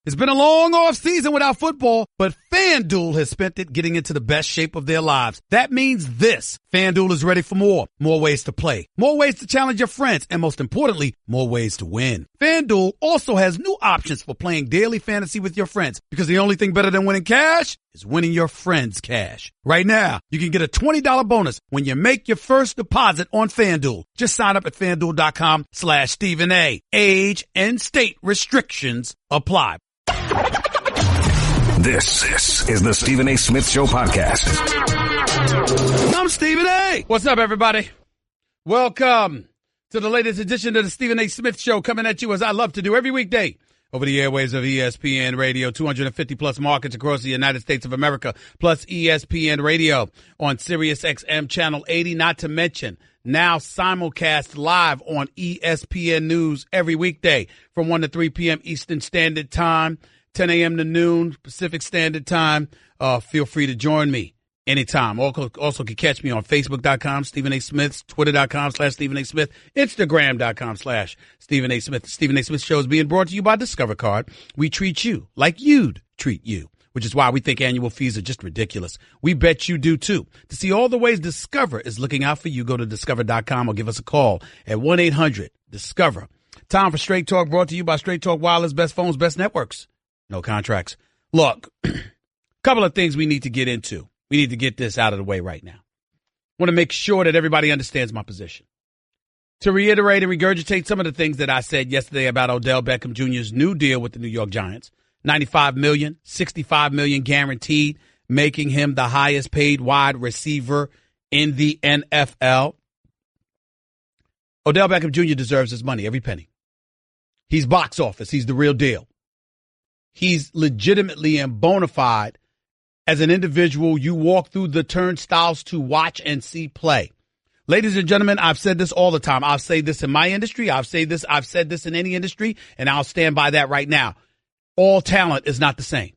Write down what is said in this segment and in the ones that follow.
It's been a long off season without football, but FanDuel has spent it getting into the best shape of their lives. That means this. FanDuel is ready for more. More ways to play. More ways to challenge your friends. And most importantly, more ways to win. FanDuel also has new options for playing daily fantasy with your friends, because the only thing better than winning cash is winning your friends cash. Right now, you can get a $20 bonus when you make your first deposit on FanDuel. Just sign up at FanDuel.com/Stephen A. Age and state restrictions apply. This is the Stephen A. Smith Show podcast. I'm Stephen A. What's up, everybody? Welcome to the latest edition of the Stephen A. Smith Show, coming at you as I love to do every weekday over the airwaves of ESPN Radio, 250 plus markets across the United States of America, plus ESPN Radio on Sirius XM Channel 80, not to mention now simulcast live on ESPN News every weekday from 1 to 3 p.m. Eastern Standard Time, 10 a.m. to noon Pacific Standard Time. Feel free to join me anytime. Also can catch me on Facebook.com, Stephen A. Smith, Twitter.com/Stephen A. Smith, Instagram.com/Stephen A. Smith. The Stephen A. Smith Show is being brought to you by Discover Card. We treat you like you'd treat you, which is why we think annual fees are just ridiculous. We bet you do too. To see all the ways Discover is looking out for you, go to Discover.com or give us a call at 1-800-DISCOVER. Time for Straight Talk, brought to you by Straight Talk Wireless, best phones, best networks. No contracts. Look, couple of things we need to get into. We need to get this out of the way right now. I want to make sure that everybody understands my position. To reiterate and regurgitate some of the things that I said yesterday about Odell Beckham Jr.'s new deal with the New York Giants, $95 million, $65 million guaranteed, making him the highest paid wide receiver in the NFL. Odell Beckham Jr. deserves his money, every penny. He's box office. He's the real deal. He's legitimately and bona fide as an individual you walk through the turnstiles to watch and see play. Ladies and gentlemen, I've said this all the time. I'll say this in my industry. I've said this in any industry, and I'll stand by that right now. All talent is not the same.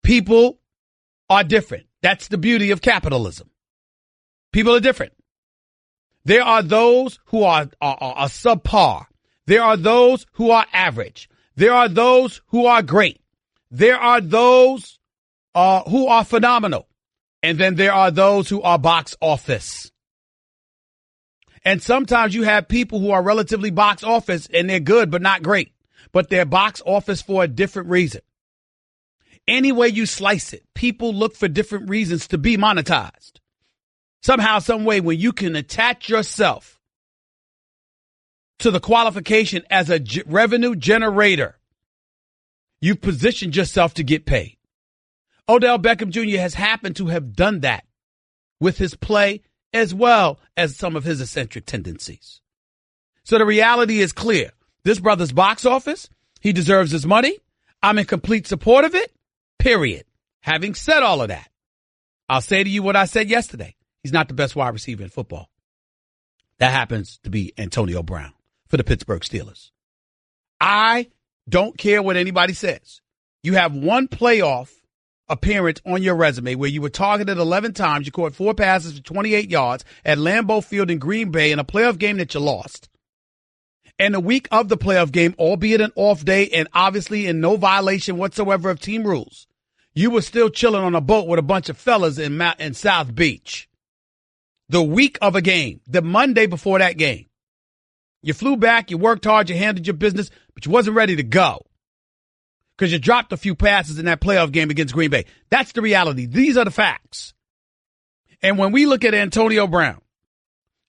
People are different. That's the beauty of capitalism. People are different. There are those who are subpar. There are those who are average. There are those who are great. There are those who are phenomenal. And then there are those who are box office. And sometimes you have people who are relatively box office and they're good but not great. But they're box office for a different reason. Any way you slice it, people look for different reasons to be monetized. Somehow, some way, when you can attach yourself to the qualification as a revenue generator, you've positioned yourself to get paid. Odell Beckham Jr. has happened to have done that with his play as well as some of his eccentric tendencies. So the reality is clear. This brother's box office, he deserves his money. I'm in complete support of it, period. Having said all of that, I'll say to you what I said yesterday. He's not the best wide receiver in football. That happens to be Antonio Brown for the Pittsburgh Steelers. I don't care what anybody says. You have one playoff appearance on your resume where you were targeted 11 times. You caught 4 passes for 28 yards at Lambeau Field in Green Bay in a playoff game that you lost. And the week of the playoff game, albeit an off day and obviously in no violation whatsoever of team rules, you were still chilling on a boat with a bunch of fellas in South Beach. The week of a game, the Monday before that game. You flew back, you worked hard, you handled your business, but you wasn't ready to go because you dropped a few passes in that playoff game against Green Bay. That's the reality. These are the facts. And when we look at Antonio Brown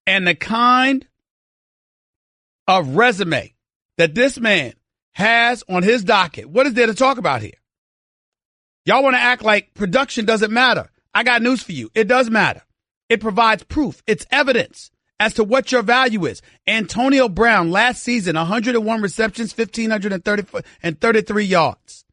and the kind of resume that this man has on his docket, what is there to talk about here? Y'all want to act like production doesn't matter. I got news for you. It does matter. It provides proof. It's evidence as to what your value is. Antonio Brown last season, 101 receptions, 1,533 yards.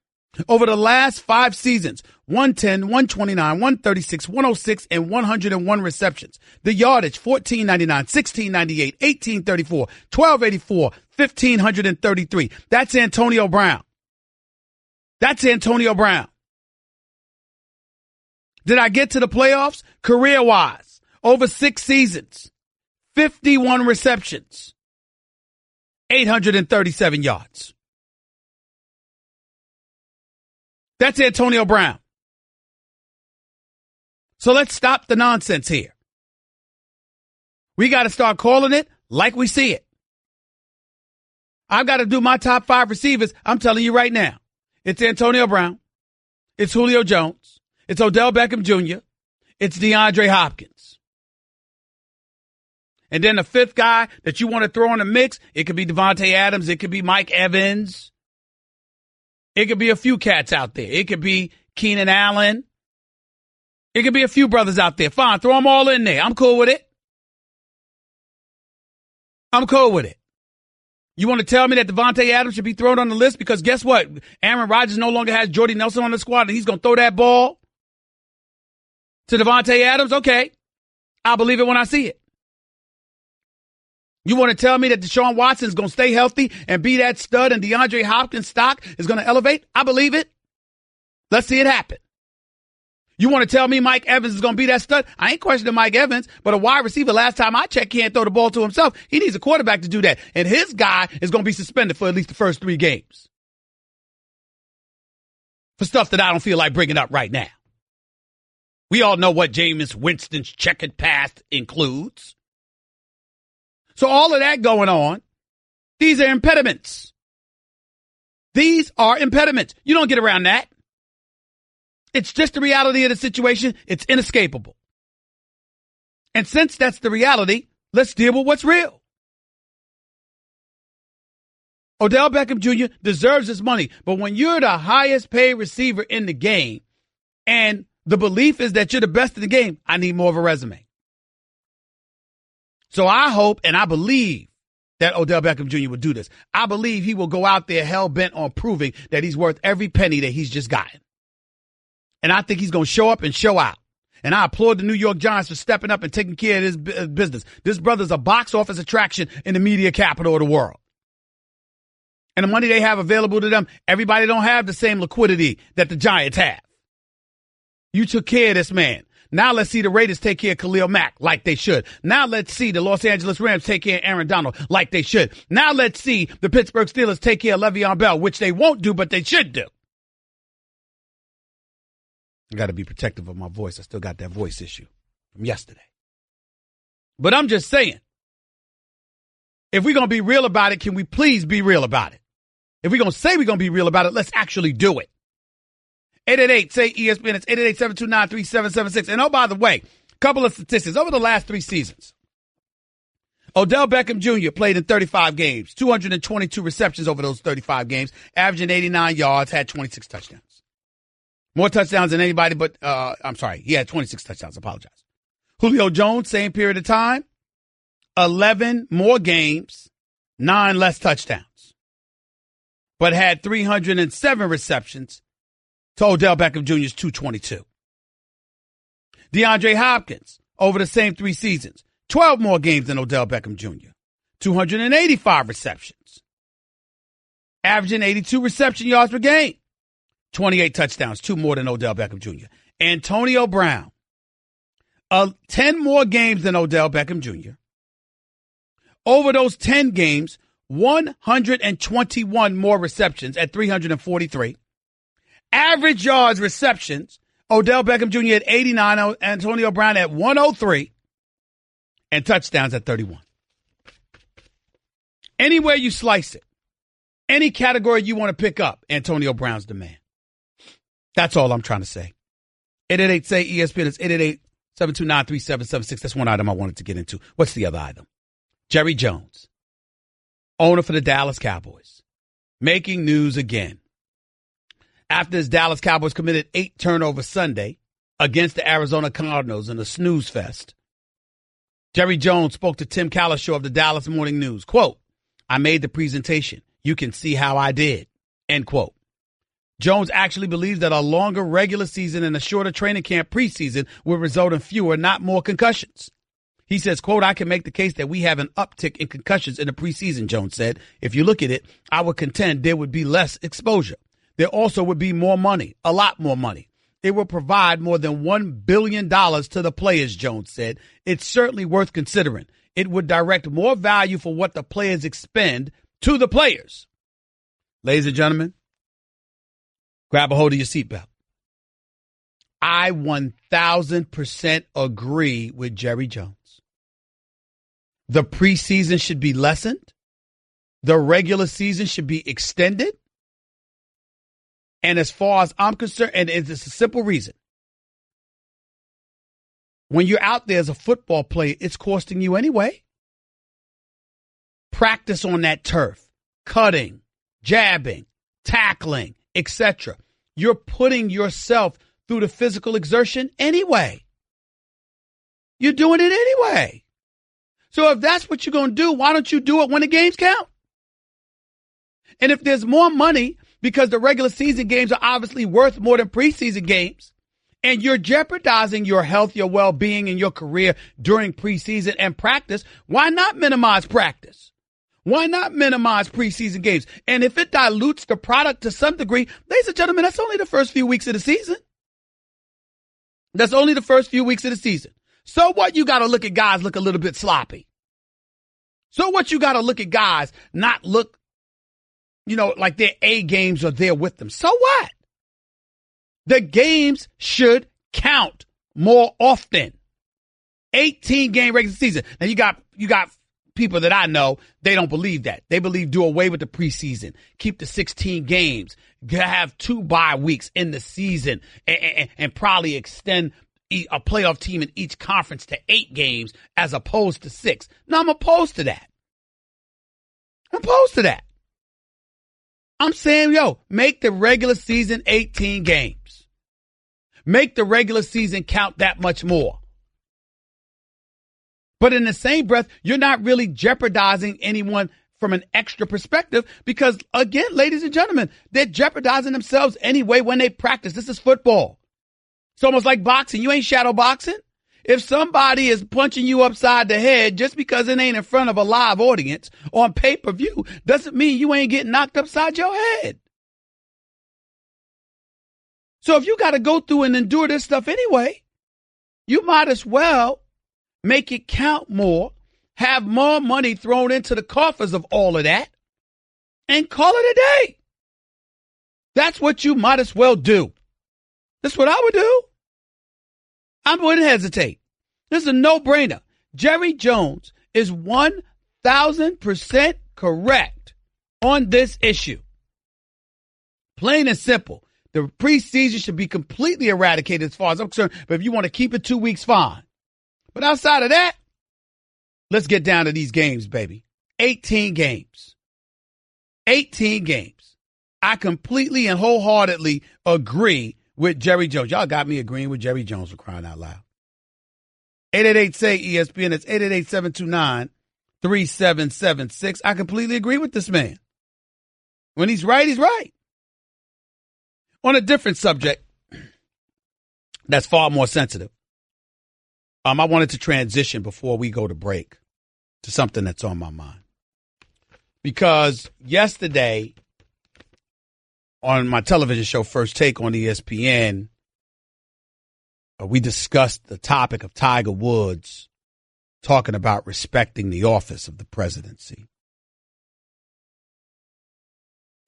Over the last 5 seasons, 110, 129, 136, 106, and 101 receptions. The yardage, 1,499, 1,698, 1,834, 1,284, 1,533. That's Antonio Brown. That's Antonio Brown. Did I get to the playoffs? Career-wise, over 6 seasons, 51 receptions, 837 yards. That's Antonio Brown. So let's stop the nonsense here. We got to start calling it like we see it. I've got to do my top 5 receivers. I'm telling you right now. It's Antonio Brown. It's Julio Jones. It's Odell Beckham Jr. It's DeAndre Hopkins. And then the 5th guy that you want to throw in the mix, it could be Devontae Adams. It could be Mike Evans. It could be a few cats out there. It could be Keenan Allen. It could be a few brothers out there. Fine, throw them all in there. I'm cool with it. I'm cool with it. You want to tell me that Devontae Adams should be thrown on the list? Because guess what? Aaron Rodgers no longer has Jordy Nelson on the squad, and he's going to throw that ball to Devontae Adams? Okay. I'll believe it when I see it. You want to tell me that Deshaun Watson is going to stay healthy and be that stud and DeAndre Hopkins' stock is going to elevate? I believe it. Let's see it happen. You want to tell me Mike Evans is going to be that stud? I ain't questioning Mike Evans, but a wide receiver, last time I checked, can't throw the ball to himself. He needs a quarterback to do that. And his guy is going to be suspended for at least the first 3 games. For stuff that I don't feel like bringing up right now. We all know what Jameis Winston's checkered past includes. So all of that going on, these are impediments. These are impediments. You don't get around that. It's just the reality of the situation. It's inescapable. And since that's the reality, let's deal with what's real. Odell Beckham Jr. deserves his money. But when you're the highest paid receiver in the game and the belief is that you're the best in the game, I need more of a resume. So I hope and I believe that Odell Beckham Jr. will do this. I believe he will go out there hell-bent on proving that he's worth every penny that he's just gotten. And I think he's going to show up and show out. And I applaud the New York Giants for stepping up and taking care of his business. This brother's a box office attraction in the media capital of the world. And the money they have available to them, everybody don't have the same liquidity that the Giants have. You took care of this man. Now let's see the Raiders take care of Khalil Mack like they should. Now let's see the Los Angeles Rams take care of Aaron Donald like they should. Now let's see the Pittsburgh Steelers take care of Le'Veon Bell, which they won't do, but they should do. I got to be protective of my voice. I still got that voice issue from yesterday. But I'm just saying, if we're going to be real about it, can we please be real about it? If we're going to say we're going to be real about it, let's actually do it. 888-SAY-ESPN. It's 888-729-3776. And oh, by the way, a couple of statistics. Over the last 3 seasons, Odell Beckham Jr. played in 35 games, 222 receptions over those 35 games, averaging 89 yards, had 26 touchdowns. More touchdowns than anybody but, he had 26 touchdowns. I apologize. Julio Jones, same period of time, 11 more games, 9 less touchdowns, but had 307 receptions to Odell Beckham Jr.'s 222. DeAndre Hopkins, over the same 3 seasons, 12 more games than Odell Beckham Jr., 285 receptions, averaging 82 reception yards per game. 28 touchdowns, 2 more than Odell Beckham Jr. Antonio Brown, 10 more games than Odell Beckham Jr. Over those 10 games, 121 more receptions at 343. Average yards receptions, Odell Beckham Jr. at 89, Antonio Brown at 103, and touchdowns at 31. Anywhere you slice it, any category you want to pick up, Antonio Brown's the man. That's all I'm trying to say. 888-SAY-ESPN. It's 888-729-3776. That's one item I wanted to get into. What's the other item? Jerry Jones, owner for the Dallas Cowboys, making news again. After his Dallas Cowboys committed 8 turnovers Sunday against the Arizona Cardinals in a snooze fest, Jerry Jones spoke to Tim Cowlishaw of the Dallas Morning News. Quote, "I made the presentation. You can see how I did." End quote. Jones actually believes that a longer regular season and a shorter training camp preseason will result in fewer, not more concussions. He says, quote, "I can make the case that we have an uptick in concussions in the preseason," Jones said. "If you look at it, I would contend there would be less exposure. There also would be more money, a lot more money. It will provide more than $1 billion to the players," Jones said. "It's certainly worth considering. It would direct more value for what the players expend to the players." Ladies and gentlemen, Grab a hold of your seatbelt. I 1,000% agree with Jerry Jones. The preseason should be lessened. The regular season should be extended. And as far as I'm concerned, and it's a simple reason. When you're out there as a football player, it's costing you anyway. Practice on that turf, cutting, jabbing, tackling, etc. You're putting yourself through the physical exertion anyway. You're doing it anyway. So if that's what you're going to do, why don't you do it when the games count? And if there's more money, because the regular season games are obviously worth more than preseason games, and you're jeopardizing your health, your well-being, and your career during preseason and practice, why not minimize practice? Why not minimize preseason games? And if it dilutes the product to some degree, ladies and gentlemen, that's only the first few weeks of the season. That's only the first few weeks of the season. So what? You got to look at guys look a little bit sloppy. So what? You got to look at guys not look, like their A games are there with them. So what? The games should count more often. 18-game regular season. Now you got people that I know, they don't believe that. They believe do away with the preseason, keep the 16 games, have 2 bye weeks in the season, and probably extend a playoff team in each conference to 8 games as opposed to 6. No, I'm opposed to that. I'm saying, make the regular season 18 games. Make the regular season count that much more. But in the same breath, you're not really jeopardizing anyone from an extra perspective because, again, ladies and gentlemen, they're jeopardizing themselves anyway when they practice. This is football. It's almost like boxing. You ain't shadow boxing. If somebody is punching you upside the head just because it ain't in front of a live audience on pay-per-view doesn't mean you ain't getting knocked upside your head. So if you got to go through and endure this stuff anyway, you might as well make it count more, have more money thrown into the coffers of all of that, and call it a day. That's what you might as well do. That's what I would do. I wouldn't hesitate. This is a no-brainer. Jerry Jones is 1,000% correct on this issue. Plain and simple. The preseason should be completely eradicated as far as I'm concerned, but if you want to keep it 2 weeks, fine. But outside of that, let's get down to these games, baby. 18 games. 18 games. I completely and wholeheartedly agree with Jerry Jones. Y'all got me agreeing with Jerry Jones for crying out loud. 888-SAY-ESPN. It's 888-729-3776. I completely agree with this man. When he's right, he's right. On a different subject that's far more sensitive, I wanted to transition before we go to break to something that's on my mind. Because yesterday on my television show, First Take on ESPN, we discussed the topic of Tiger Woods talking about respecting the office of the presidency.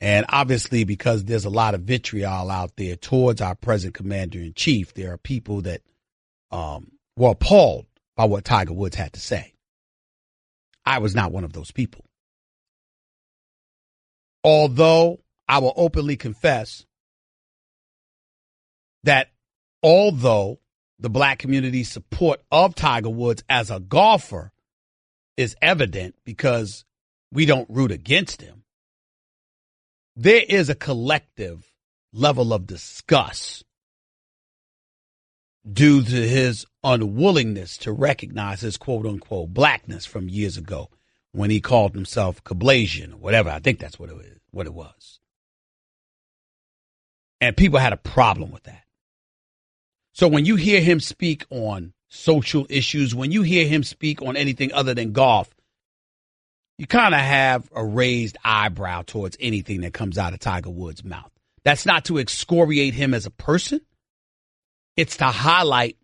And obviously, because there's a lot of vitriol out there towards our present commander-in-chief, there are people that were appalled by what Tiger Woods had to say. I was not one of those people. Although I will openly confess that although the black community's support of Tiger Woods as a golfer is evident because we don't root against him, there is a collective level of disgust due to his unwillingness to recognize his quote-unquote blackness from years ago when he called himself Kablasian or whatever. I think that's what it was. And people had a problem with that. So when you hear him speak on social issues, when you hear him speak on anything other than golf, you kind of have a raised eyebrow towards anything that comes out of Tiger Woods' mouth. That's not to excoriate him as a person. It's to highlight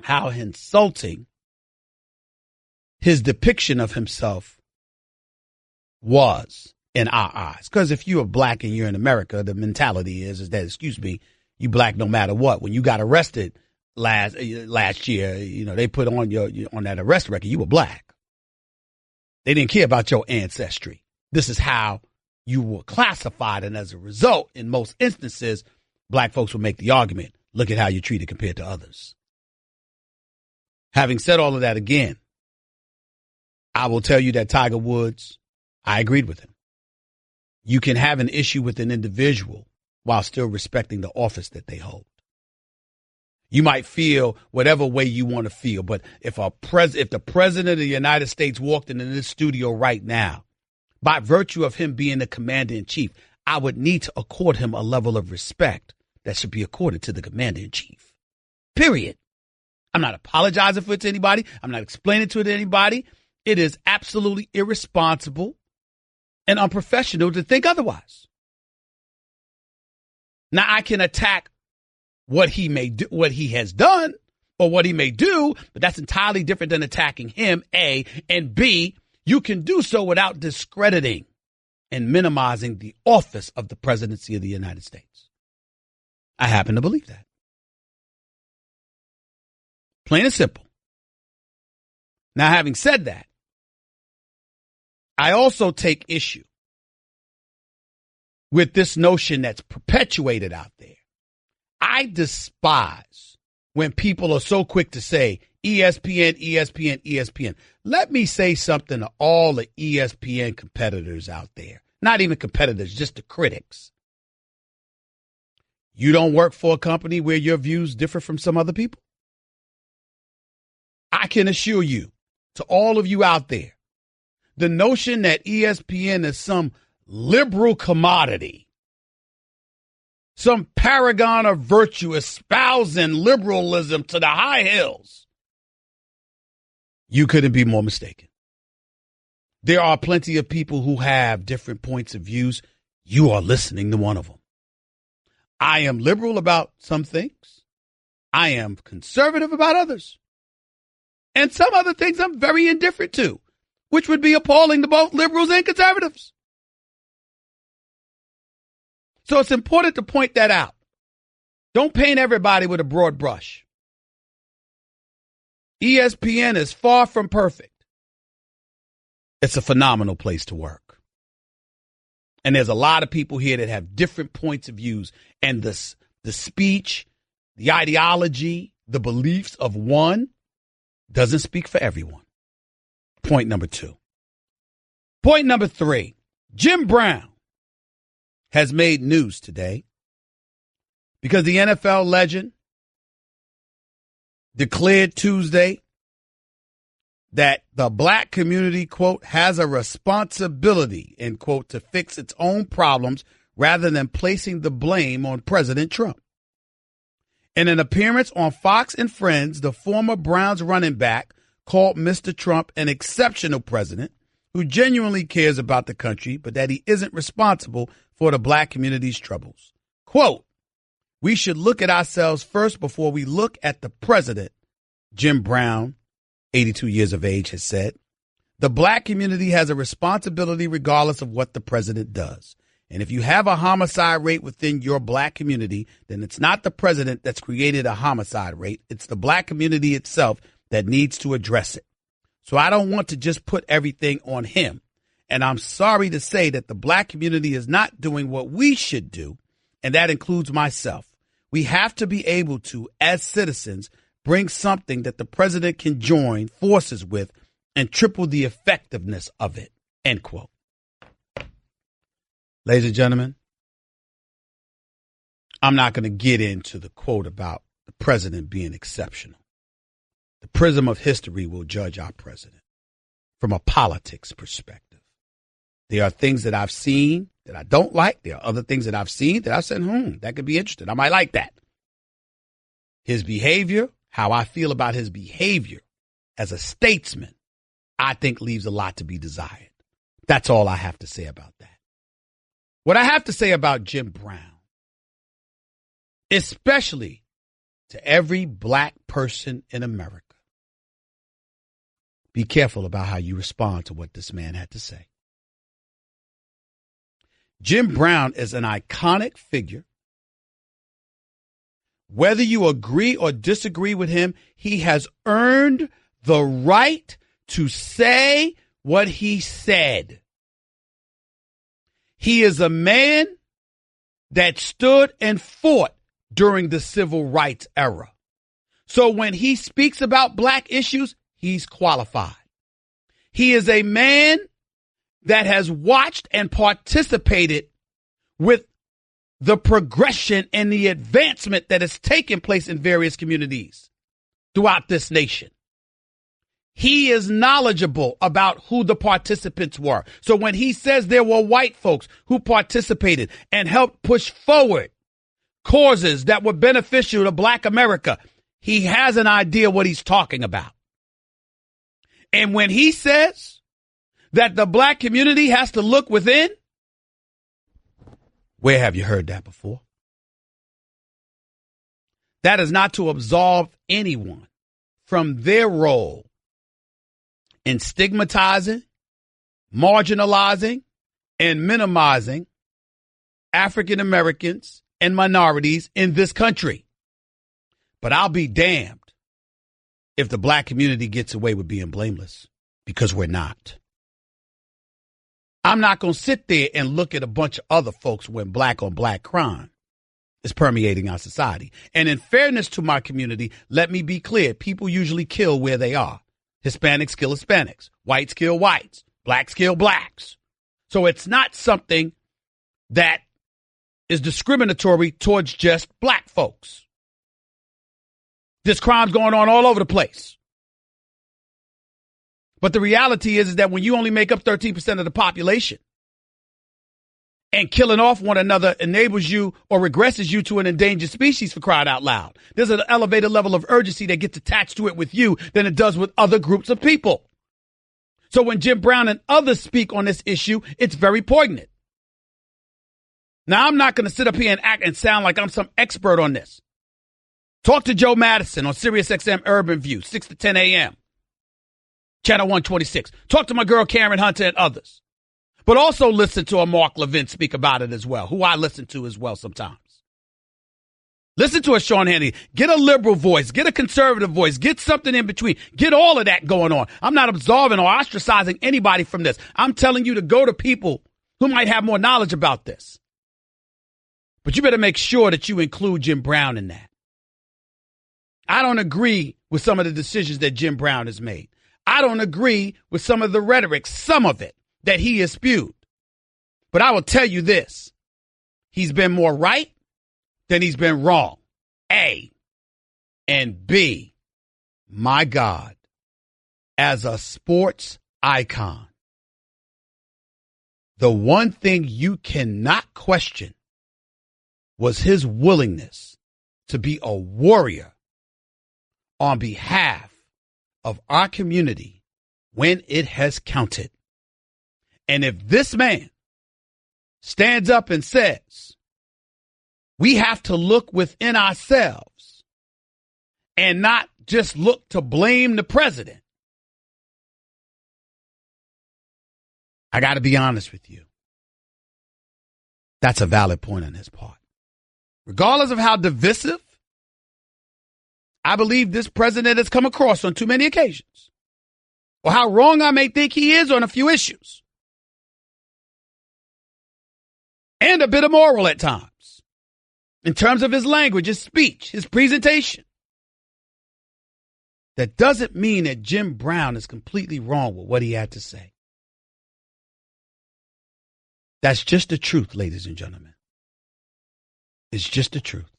how insulting his depiction of himself was in our eyes. Because if you are black and you're in America, the mentality is that, excuse me, you black no matter what. When you got arrested last year, they put on on that arrest record, you were black. They didn't care about your ancestry. This is how you were classified. And as a result, in most instances, black folks will make the argument, look at how you're treated compared to others. Having said all of that, again, I will tell you that Tiger Woods, I agreed with him. You can have an issue with an individual while still respecting the office that they hold. You might feel whatever way you want to feel, but if the president of the United States walked into this studio right now, by virtue of him being the commander in chief, I would need to accord him a level of respect that should be accorded to the commander in chief. Period. I'm not apologizing for it to anybody. I'm not explaining to it to anybody. It is absolutely irresponsible and unprofessional to think otherwise. Now, I can attack what he may do, what he has done, or what he may do, but that's entirely different than attacking him, A, and B, you can do so without discrediting and minimizing the office of the presidency of the United States. I happen to believe that. Plain and simple. Now, having said that, I also take issue with this notion that's perpetuated out there. I despise when people are so quick to say ESPN, ESPN, ESPN. Let me say something to all the ESPN competitors out there. Not even competitors, just the critics. You don't work for a company where your views differ from some other people? I can assure you, to all of you out there, the notion that ESPN is some liberal commodity, some paragon of virtue espousing liberalism to the high hills, you couldn't be more mistaken. There are plenty of people who have different points of views. You are listening to one of them. I am liberal about some things. I am conservative about others. And some other things I'm very indifferent to, which would be appalling to both liberals and conservatives. So it's important to point that out. Don't paint everybody with a broad brush. ESPN is far from perfect. It's a phenomenal place to work. And there's a lot of people here that have different points of views. And the speech, the ideology, the beliefs of one doesn't speak for everyone. Point number 2. Point number 3, Jim Brown has made news today because the NFL legend declared Tuesday that the black community, quote, has a responsibility, end quote, to fix its own problems rather than placing the blame on President Trump. In an appearance on Fox and Friends, the former Browns running back called Mr. Trump an exceptional president who genuinely cares about the country, but that he isn't responsible for the black community's troubles. Quote, we should look at ourselves first before we look at the president, Jim Brown, 82 years of age, has said. The black community has a responsibility regardless of what the president does. And if you have a homicide rate within your black community, then it's not the president that's created a homicide rate. It's the black community itself that needs to address it. So I don't want to just put everything on him. And I'm sorry to say that the black community is not doing what we should do, and that includes myself. We have to be able to, as citizens, bring something that the president can join forces with and triple the effectiveness of it, end quote. Ladies and gentlemen, I'm not going to get into the quote about the president being exceptional. The prism of history will judge our president from a politics perspective. There are things that I've seen that I don't like. There are other things that I've seen that I said, that could be interesting. I might like that. His behavior, how I feel about his behavior as a statesman, I think leaves a lot to be desired. That's all I have to say about that. What I have to say about Jim Brown, especially to every black person in America, be careful about how you respond to what this man had to say. Jim Brown is an iconic figure. Whether you agree or disagree with him, he has earned the right to say what he said. He is a man that stood and fought during the civil rights era. So when he speaks about black issues, he's qualified. He is a man that has watched and participated with the progression and the advancement that has taken place in various communities throughout this nation. He is knowledgeable about who the participants were. So when he says there were white folks who participated and helped push forward causes that were beneficial to black America, he has an idea what he's talking about. And when he says that the black community has to look within, where have you heard that before? That is not to absolve anyone from their role in stigmatizing, marginalizing, and minimizing African Americans and minorities in this country. But I'll be damned if the black community gets away with being blameless, because we're not. I'm not going to sit there and look at a bunch of other folks when black on black crime is permeating our society. And in fairness to my community, let me be clear. People usually kill where they are. Hispanics kill Hispanics. Whites kill whites. Blacks kill blacks. So it's not something that is discriminatory towards just black folks. This crime's going on all over the place. But the reality is that when you only make up 13% of the population and killing off one another enables you or regresses you to an endangered species, for crying out loud, there's an elevated level of urgency that gets attached to it with you than it does with other groups of people. So when Jim Brown and others speak on this issue, it's very poignant. Now, I'm not going to sit up here and act and sound like I'm some expert on this. Talk to Joe Madison on SiriusXM Urban View, 6 to 10 a.m. Channel 126. Talk to my girl Karen Hunter and others. But also listen to a Mark Levin speak about it as well, who I listen to as well sometimes. Listen to a Sean Hannity. Get a liberal voice. Get a conservative voice. Get something in between. Get all of that going on. I'm not absolving or ostracizing anybody from this. I'm telling you to go to people who might have more knowledge about this. But you better make sure that you include Jim Brown in that. I don't agree with some of the decisions that Jim Brown has made. I don't agree with some of the rhetoric, some of it, that he has spewed. But I will tell you this. He's been more right than he's been wrong. A. And B, my God, as a sports icon, the one thing you cannot question was his willingness to be a warrior on behalf of our community when it has counted. And if this man stands up and says, we have to look within ourselves and not just look to blame the president, I got to be honest with you. That's a valid point on his part. Regardless of how divisive I believe this president has come across on too many occasions, or how wrong I may think he is on a few issues, and a bit immoral at times, in terms of his language, his speech, his presentation, that doesn't mean that Jim Brown is completely wrong with what he had to say. That's just the truth, ladies and gentlemen. It's just the truth.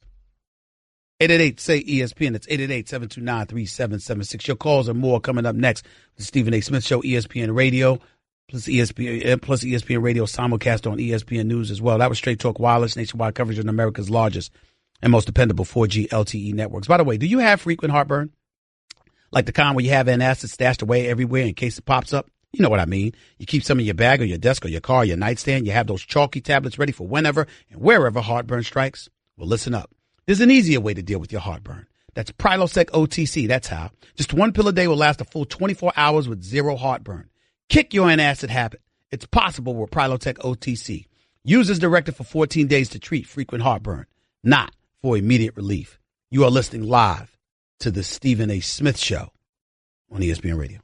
888-SAY-ESPN. It's 888-729-3776. Your calls and more coming up next. The Stephen A. Smith Show, ESPN Radio, plus ESPN Radio simulcast on ESPN News as well. That was Straight Talk Wireless, nationwide coverage on America's largest and most dependable 4G LTE networks. By the way, do you have frequent heartburn? Like the kind where you have antacids stashed away everywhere in case it pops up? You know what I mean. You keep some in your bag or your desk or your car or your nightstand. You have those chalky tablets ready for whenever and wherever heartburn strikes. Well, listen up. There's an easier way to deal with your heartburn. That's Prilosec OTC. That's how. Just one pill a day will last a full 24 hours with zero heartburn. Kick your antacid habit. It's possible with Prilosec OTC. Use as directed for 14 days to treat frequent heartburn, not for immediate relief. You are listening live to the Stephen A. Smith Show on ESPN Radio.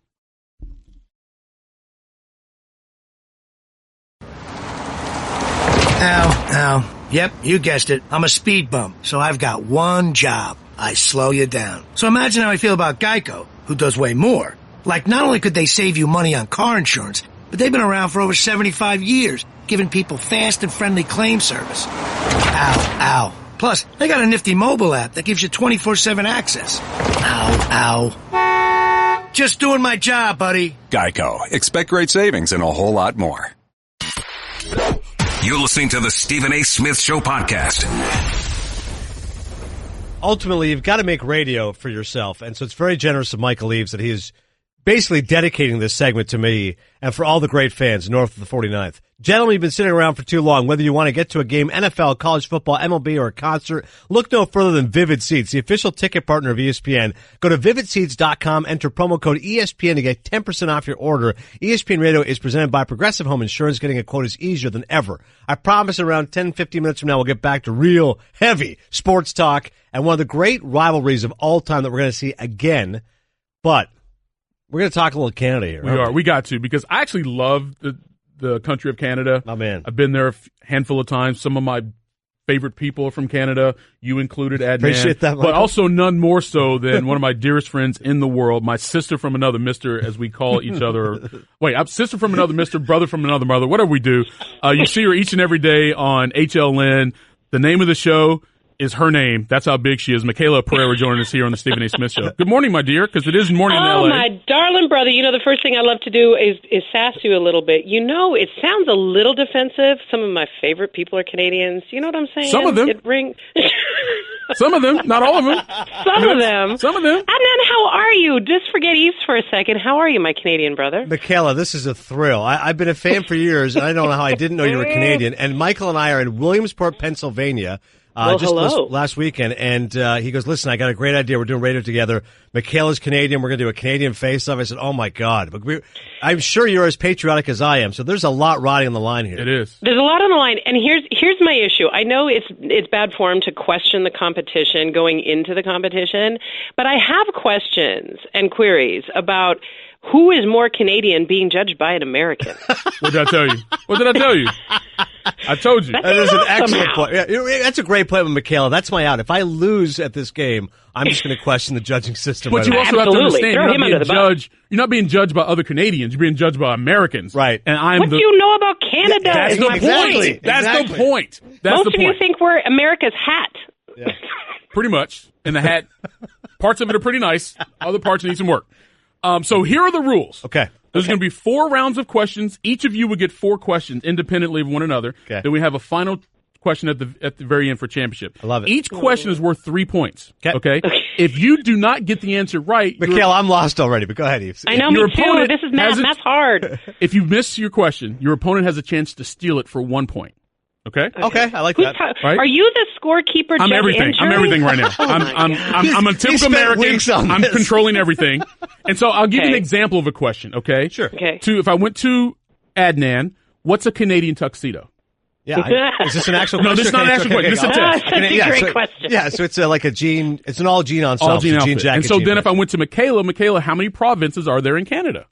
Ow. Yep, you guessed it. I'm a speed bump, so I've got one job. I slow you down. So imagine how I feel about Geico, who does way more. Like, not only could they save you money on car insurance, but they've been around for over 75 years, giving people fast and friendly claim service. Ow. Plus, they got a nifty mobile app that gives you 24/7 access. Ow. Just doing my job, buddy. Geico. Expect great savings and a whole lot more. You're listening to the Stephen A. Smith Show podcast. Ultimately, you've got to make radio for yourself, and so it's very generous of Michael Eaves that he is basically dedicating this segment to me and for all the great fans north of the 49th. Gentlemen, you've been sitting around for too long. Whether you want to get to a game, NFL, college football, MLB, or a concert, look no further than Vivid Seats, the official ticket partner of ESPN. Go to vividseats.com, enter promo code ESPN to get 10% off your order. ESPN Radio is presented by Progressive Home Insurance. Getting a quote is easier than ever. I promise around 10, 15 minutes from now, we'll get back to real heavy sports talk and one of the great rivalries of all time that we're going to see again. But we're going to talk a little Canada here. We are. We got to, because I actually love the country of Canada. Oh, man. I've been there a handful of times. Some of my favorite people are from Canada. You included, Adnan. Appreciate that, Michael. But also none more so than one of my dearest friends in the world, my sister from another mister, as we call each other. Wait, I'm sister from another mister, brother from another mother, whatever we do. You see her each and every day on HLN. The name of the show is her name. That's how big she is. Michaela Pereira joining us here on the Stephen A. Smith Show. Good morning, my dear, because it is morning in L.A. Oh, my darling brother. You know, the first thing I love to do is sass you a little bit. You know, it sounds a little defensive. Some of my favorite people are Canadians. You know what I'm saying? Some of them. Some of them. Not all of them. Some of them. Some of them. Adnan, how are you? Just forget Eaves for a second. How are you, my Canadian brother? Michaela, this is a thrill. I've been a fan for years, and I don't know how I didn't know you were Canadian. And Michael and I are in Williamsport, Pennsylvania. Last weekend, and he goes, listen, I got a great idea. We're doing radio together. Michaela's Canadian. We're going to do a Canadian face-off. I said, oh, my God. But I'm sure you're as patriotic as I am, so there's a lot riding on the line here. It is. There's a lot on the line, and here's my issue. I know it's bad form to question the competition going into the competition, but I have questions and queries about who is more Canadian being judged by an American. What did I tell you? What did I tell you? I told you. That is an excellent point. Yeah, that's a great point with Michaela. That's my out. If I lose at this game, I'm just going to question the judging system. But you also have to understand, you're not being judged by other Canadians. You're being judged by Americans. Right. And what do you know about Canada? That's the point. That's the point. Most of you think we're America's hat. Yeah. Pretty much. And the hat, parts of it are pretty nice. Other parts need some work. So here are the rules. Okay. There's going to be 4 rounds of questions. Each of you would get 4 questions independently of one another. Okay. Then we have a final question at the very end for championship. I love it. Each question is worth 3 points. Okay? If you do not get the answer right, Michaela, I'm lost already, but go ahead, Eaves. I know, me too. This is math. Math's hard. If you miss your question, your opponent has a chance to steal it for 1 point. Okay, I like that. Right? Are you the scorekeeper? I'm everything. I'm everything right now. I'm a typical American. I'm controlling everything. And so I'll give you an example of a question. Okay, sure. Okay. If I went to Adnan, what's a Canadian tuxedo? Yeah. Is this an actual question? No, this is not an actual question. This is a test. Such a great question. Yeah, so it's like a jean. It's an all jean ensemble. All jean outfit. And so then if I went to Michaela, how many provinces are there in Canada?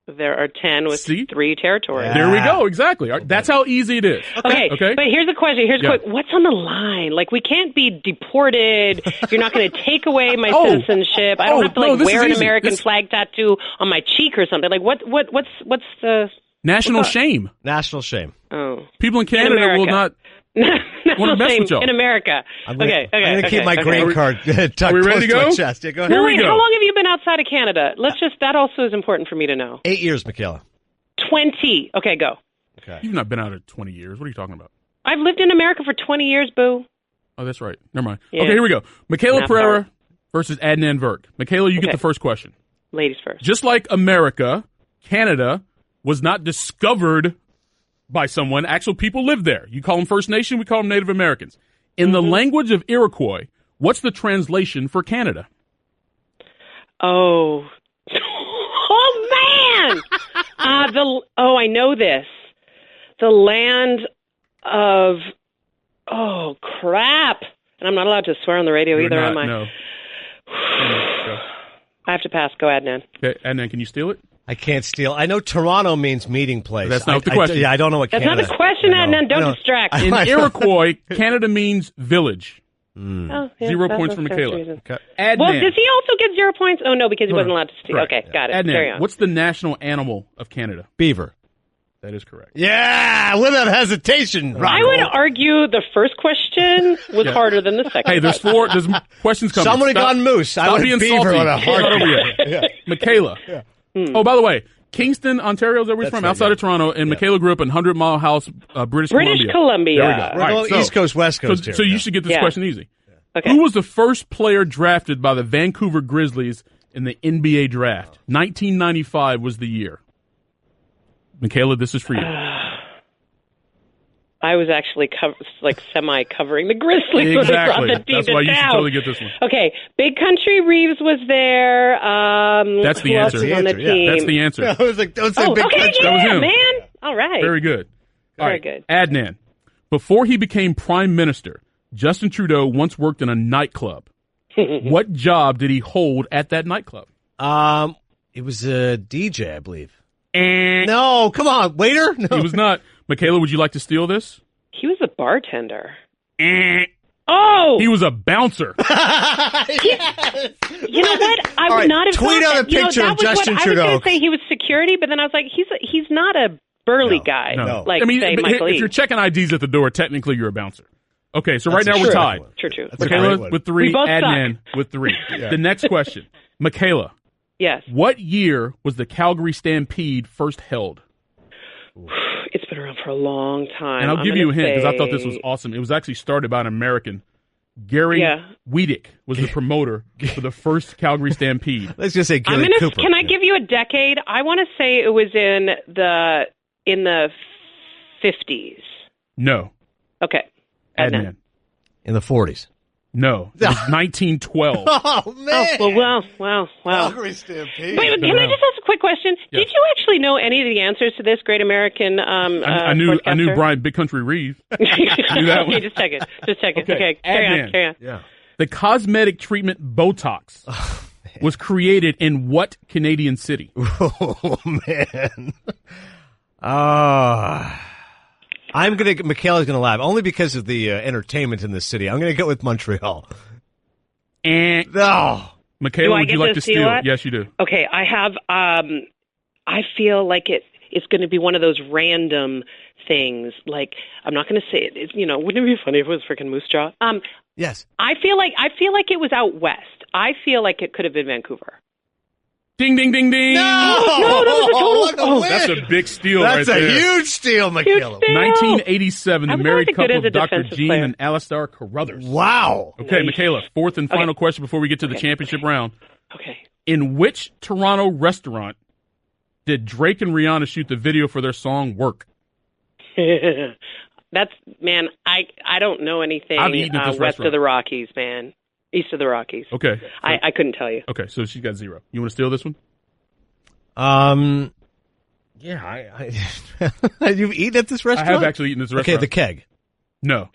There are 10 with 3 territories. Yeah. There we go. Exactly. That's how easy it is. Okay. But here's the question. What's on the line? Like, we can't be deported. You're not going to take away my citizenship. I don't have to wear an American flag tattoo on my cheek or something. Like, what's the national shame? National shame. Oh, people in Canada will not want to mess with y'all in America. I'm going to keep my green card tucked Are we ready to go? to my chest. Yeah, go ahead. How long have you been outside of Canada? That also is important for me to know. 8 years, Michaela. 20. Okay, go. Okay. You've not been out of 20 years. What are you talking about? I've lived in America for 20 years, boo. Oh, that's right. Never mind. Yeah. Okay, here we go. Michaela Pereira versus Adnan Virk. Michaela, you get the first question. Ladies first. Just like America, Canada was not discovered by someone. Actual people live there. You call them First Nation, we call them Native Americans. In the language of Iroquois, what's the translation for Canada? Oh. Oh, man! I know this. The land of, oh, crap. And I'm not allowed to swear on the radio either, am I? No. I have to pass. Go, Adnan. Okay, Adnan, can you steal it? I can't steal. I know Toronto means meeting place. That's not the question. I don't know what That's Canada. not the question, Adnan. Don't distract. In Iroquois, Canada means village. Oh, yeah, 0 points for that's Michaela. okay. Adnan. Well, does he also get 0 points? Oh, no, because he wasn't allowed to steal. Correct. Okay, got it. Adnan, Carry on. what's the national animal of Canada? Beaver. That is correct. Yeah, without hesitation. I would argue the first question was harder than the second. Hey, there's questions coming. Someone had Stop- gone moose. I Stop would being beaver salty. on a It's not hard. over yet. Michaela. Oh, by the way, Kingston, Ontario is where he's That's from, right, outside yeah. of Toronto, and Michaela grew up in 100 Mile House, British Columbia. Columbia. There we go. We're All right, going so- East Coast, West Coast here. So you should get this Yeah. question easy. Okay. Who was the first player drafted by the Vancouver Grizzlies in the NBA draft? 1995 was the year. Michaela, this is for you. I was actually semi-covering the Grizzlies when they brought Exactly. the team That's to why you should town. totally get this one. Okay, Big Country Reeves was there. That's the who else answer. was on the Yeah, team? That's the answer. I was like, don't say Oh, big okay, country. yeah, That was him. man. All right. Very good. All Very right. good. Adnan, before he became prime minister, Justin Trudeau once worked in a nightclub. What job did he hold at that nightclub? It was a DJ, I believe. No, No, come on, waiter. No. he was not. Michaela, would you like to steal this? He was a bartender. Oh! He was a bouncer. You know what? I would right, not have tweet thought out a that. You know, picture that of was Justin what, Trudeau. I was going to say he was security, but then I was like, he's not a burly guy. No. Like, I mean, say, but Michael if Eaves. you're checking IDs at the door, technically you're a bouncer. Okay, so right now we're True. tied. True. That's a great Michaela one. with 3, We both Adnan with 3. The next question. Michaela, Yes. what year was the Calgary Stampede first held? It's been around for a long time. And I'll give you a hint because I thought this was say- awesome. It was actually started by an American. Gary Wiedek was the promoter for the first Calgary Stampede. Let's just say Gilly Cooper. Can I give you a decade? I want to say it was in the 50s. No. Okay. Adnan. In the 40s. No. It was 1912. Oh, man. Wow. Calgary Stampede. Wait, can I just ask a quick question? Yes. Did you actually know any of the answers to this Great American I knew sportscaster? Brian Big Country Reeve. Knew that one. Okay, just check it. Okay, Adnan. carry on. Yeah. The cosmetic treatment Botox was created in what Canadian city? Oh, man. Michaela's going to laugh, only because of the entertainment in this city. I'm going to go with Montreal. And No. Michaela, Do I would you get like to to steal steal? it? Yes, you do. Okay, I have. I feel like it's going to be one of those random things. Like I'm not going to say it. Wouldn't it be funny if it was freaking Moose Jaw? Yes. I feel like it was out west. I feel like it could have been Vancouver. Ding, ding, ding, ding. No, that was a total- What a oh, win. That's a big steal That's right a there. huge steal, Michaela. steal. 1987, the I was married always good couple as a of Dr. defensive Jean player. and Alistair Carruthers. Wow. Okay, Nice. Michaela, fourth and final Okay. question before we get to the championship round. Okay. In which Toronto restaurant did Drake and Rihanna shoot the video for their song Work? That's man. I don't know anything I've eaten at this west restaurant. of the Rockies, man. East of the Rockies. Okay. I couldn't tell you. Okay, so she's got 0. You want to steal this one? Yeah, you've eaten at this I restaurant? have actually eaten at this Okay, restaurant. the keg. No.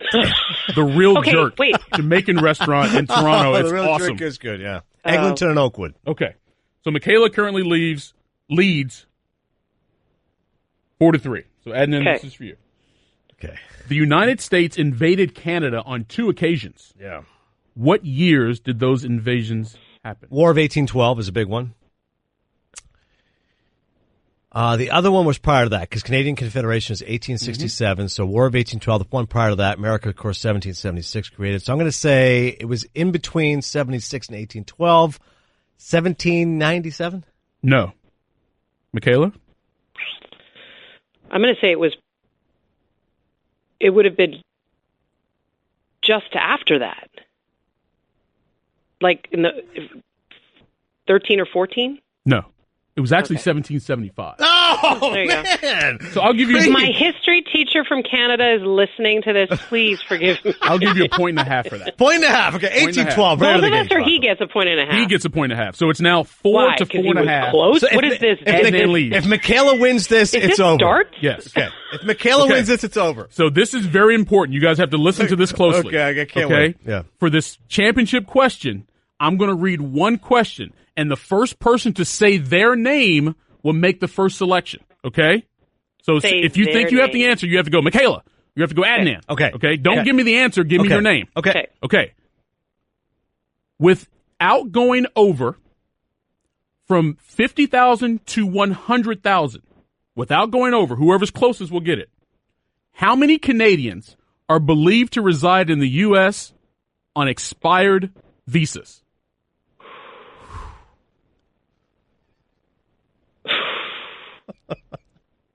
The Real Okay, Jerk. wait. Jamaican restaurant in Toronto. It's the real awesome. jerk is good, yeah. Eglinton and Oakwood. Okay. So Michaela currently leads 4-3. So Adnan, Okay. this is for you. Okay. The United States invaded Canada on 2 occasions. Yeah. What years did those invasions happen? War of 1812 is a big one. The other one was prior to that, because Canadian Confederation is 1867, so War of 1812, the one prior to that, America, of course, 1776 created. So I'm going to say it was in between 76 and 1812, 1797? No. Michaela? I'm going to say it would have been just after that. Like in the 13 or 14? No. It was actually 1775. Oh, There you go. man. So I'll give you If my history teacher from Canada is listening to this, please forgive me. I'll give you a point and a half for that. Point and a half. Okay, 18-12. Both of us, or he gets a point and a half. He gets a point and a half. So it's now 4 Why? to 'Cause 4.5. Close. So What is this? and then leave. If Michaela wins this, Is it's this over. start? Yes. Okay. If Michaela Okay. wins this, it's over. So this is very important. You guys have to listen to this closely. Okay, I can't wait. Yeah. For this championship question, I'm going to read one question, and the first person to say their name will make the first selection. Okay? So Say if you their think you have the name. answer, you have to go Michaela. You have to go Adnan. Okay. Okay? Don't Okay. give me the answer. Give me Okay. your name. Okay. Okay. Without going over from 50,000 to 100,000, without going over, whoever's closest will get it. How many Canadians are believed to reside in the U.S. on expired visas?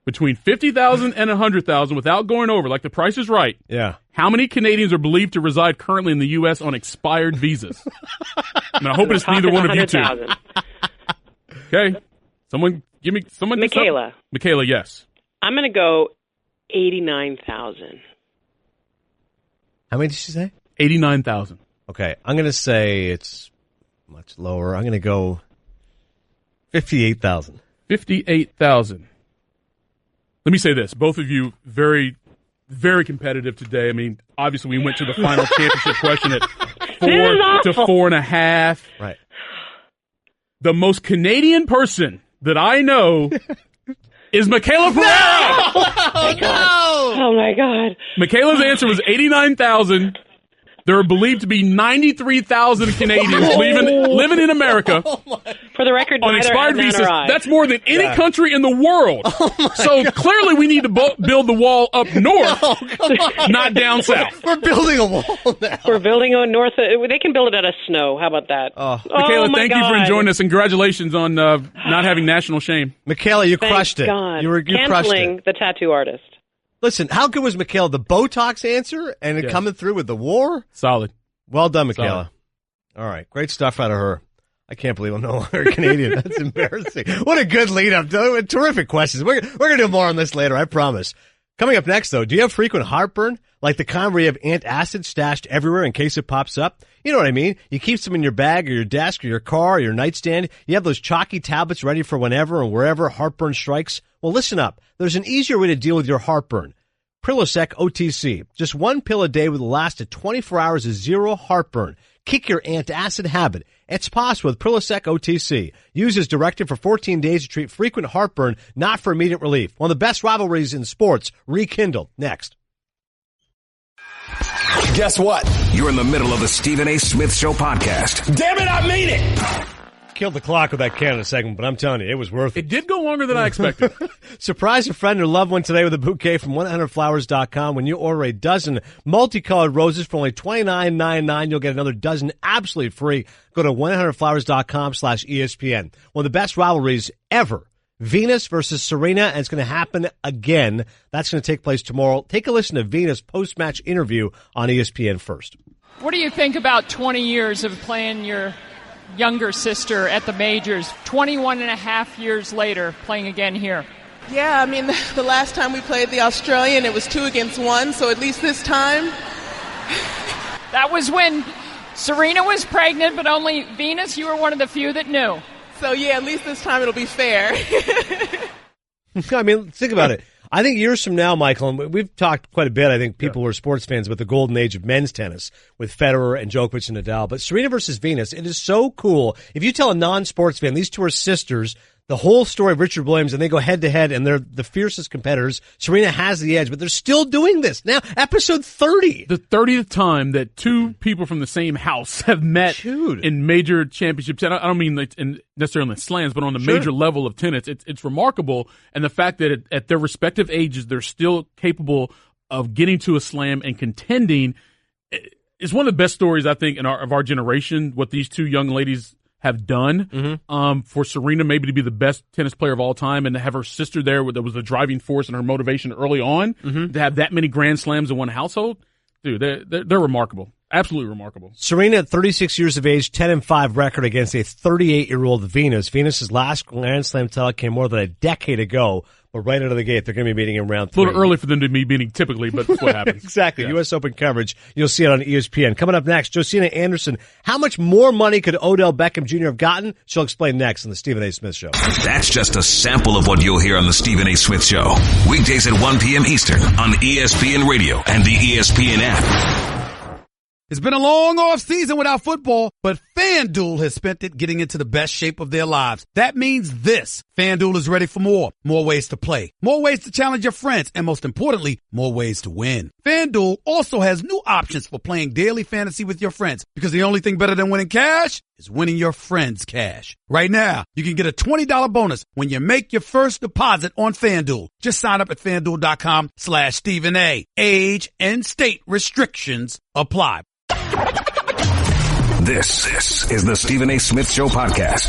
Between 50,000 and 100,000 without going over, like the Price is Right. Yeah. How many Canadians are believed to reside currently in the U.S. on expired visas? And I hope it's neither one of you two. 100,000. Okay. Someone do something. Michaela. Michaela, yes. I'm going to go 89,000. How many did she say? 89,000. Okay, I'm going to say it's much lower. I'm going to go 58,000. 58,000. Let me say this. Both of you very, very competitive today. I mean, obviously we went to the final championship question at 4 to 4.5. Right. The most Canadian person that I know is Michaela Pereira. Oh, my God. Michaela's answer was 89,000. There are believed to be 93,000 Canadians living in America For the record, on neither expired Adnan visas. or I. That's more than any country in the world. So clearly we need to build the wall up north, not down south. We're building a wall now. We're building on north. They can build it out of snow. How about that? Michaela, my thank you for God. enjoying us. Congratulations on not having national shame. Michaela, you Thank crushed it. God. You crushed Canceling it. the tattoo artist. Listen, how good was Michaela? The Botox answer and it Yes. coming through with the war? Solid. Well done, Michaela. All right. Great stuff out of her. I can't believe I'm no longer Canadian. That's embarrassing. What a good lead up. Terrific questions. We're going to do more on this later, I promise. Coming up next, though, do you have frequent heartburn? Like the kind where you have antacid stashed everywhere in case it pops up? You know what I mean? You keep some in your bag or your desk or your car or your nightstand. You have those chalky tablets ready for whenever and wherever heartburn strikes. Well, listen up. There's an easier way to deal with your heartburn. Prilosec OTC. Just one pill a day will last to 24 hours of zero heartburn. Kick your antacid habit. It's possible with Prilosec OTC. Use as directed for 14 days to treat frequent heartburn, not for immediate relief. One of the best rivalries in sports, rekindled. Next. Guess what? You're in the middle of the Stephen A. Smith Show podcast. Damn it, I mean it! Killed the clock with that Canada segment, but I'm telling you, it was worth it. It did go longer than I expected. Surprise a friend or loved one today with a bouquet from 100flowers.com. When you order a dozen multicolored roses for only $29.99, you'll get another dozen absolutely free. Go to 100flowers.com/ESPN. One of the best rivalries ever. Venus versus Serena, and it's going to happen again. That's going to take place tomorrow. Take a listen to Venus' post-match interview on ESPN first. What do you think about 20 years of playing your younger sister at the majors, 21 and a half years later, playing again here? Yeah, I mean, the last time we played the Australian, it was 2 against 1, so at least this time. That was when Serena was pregnant, but only Venus, you were one of the few that knew. So, yeah, at least this time it'll be fair. I mean, think about it. I think years from now, Michael, and we've talked quite a bit, I think people who are sports fans, about the golden age of men's tennis with Federer and Djokovic and Nadal. But Serena versus Venus, it is so cool. If you tell a non-sports fan, these two are sisters, the whole story of Richard Williams, and they go head-to-head, and they're the fiercest competitors. Serena has the edge, but they're still doing this. Now, episode 30. The 30th time that two people from the same house have met in major championships. And I don't mean like necessarily in slams, but on the major level of tennis. It's remarkable. And the fact that at their respective ages, they're still capable of getting to a slam and contending is one of the best stories, I think, of our generation, what these two young ladies have done. For Serena maybe to be the best tennis player of all time and to have her sister there that was the driving force and her motivation early on, to have that many Grand Slams in one household, dude, they're remarkable. absolutely remarkable. Serena, at 36 years of age, 10-5 record against a 38-year-old Venus. Venus's last Grand Slam title came more than a decade ago, but right out of the gate, they're going to be meeting in round 3. A little early for them to be meeting typically, but that's what happens. Exactly. Yeah. U.S. Open coverage. You'll see it on ESPN. Coming up next, Josina Anderson. How much more money could Odell Beckham Jr. have gotten? She'll explain next on the Stephen A. Smith Show. That's just a sample of what you'll hear on the Stephen A. Smith Show. Weekdays at 1 p.m. Eastern on ESPN Radio and the ESPN app. It's been a long off season without football, but FanDuel has spent it getting into the best shape of their lives. That means this. FanDuel is ready for more. More ways to play. More ways to challenge your friends. And most importantly, more ways to win. FanDuel also has new options for playing daily fantasy with your friends, because the only thing better than winning cash is winning your friends' cash. Right now, you can get a $20 bonus when you make your first deposit on FanDuel. Just sign up at FanDuel.com/Stephen A. Age and state restrictions apply. This is the Stephen A. Smith Show podcast.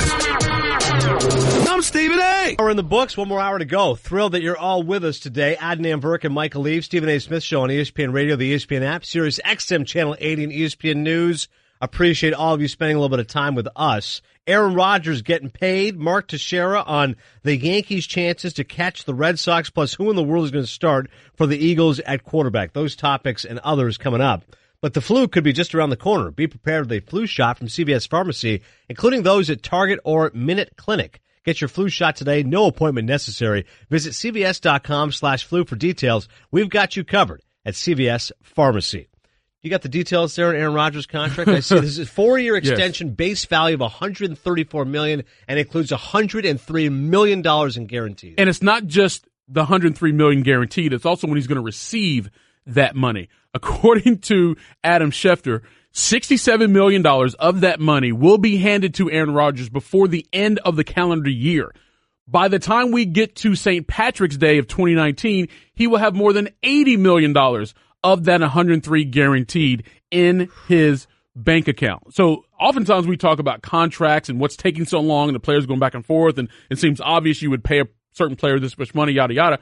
I'm Stephen A. We're in the books. One more hour to go. Thrilled that you're all with us today. Adnan Virk and Michael Eaves, Stephen A. Smith Show on ESPN Radio, the ESPN app, Sirius XM Channel 80, and ESPN News. Appreciate all of you spending a little bit of time with us. Aaron Rodgers getting paid. Mark Teixeira on the Yankees' chances to catch the Red Sox, plus who in the world is going to start for the Eagles at quarterback. Those topics and others coming up. But the flu could be just around the corner. Be prepared with a flu shot from CVS Pharmacy, including those at Target or Minute Clinic. Get your flu shot today. No appointment necessary. Visit cvs.com/flu for details. We've got you covered at CVS Pharmacy. You got the details there on Aaron Rodgers' contract? I see this is a 4-year extension, yes. Base value of $134 million, and includes $103 million in guarantees. And it's not just the $103 million guaranteed. It's also when he's going to receive that money. According to Adam Schefter, $67 million of that money will be handed to Aaron Rodgers before the end of the calendar year. By the time we get to St. Patrick's Day of 2019, he will have more than $80 million of that 103 guaranteed in his bank account. So oftentimes we talk about contracts and what's taking so long and the players going back and forth, and it seems obvious you would pay a certain player this much money, yada, yada.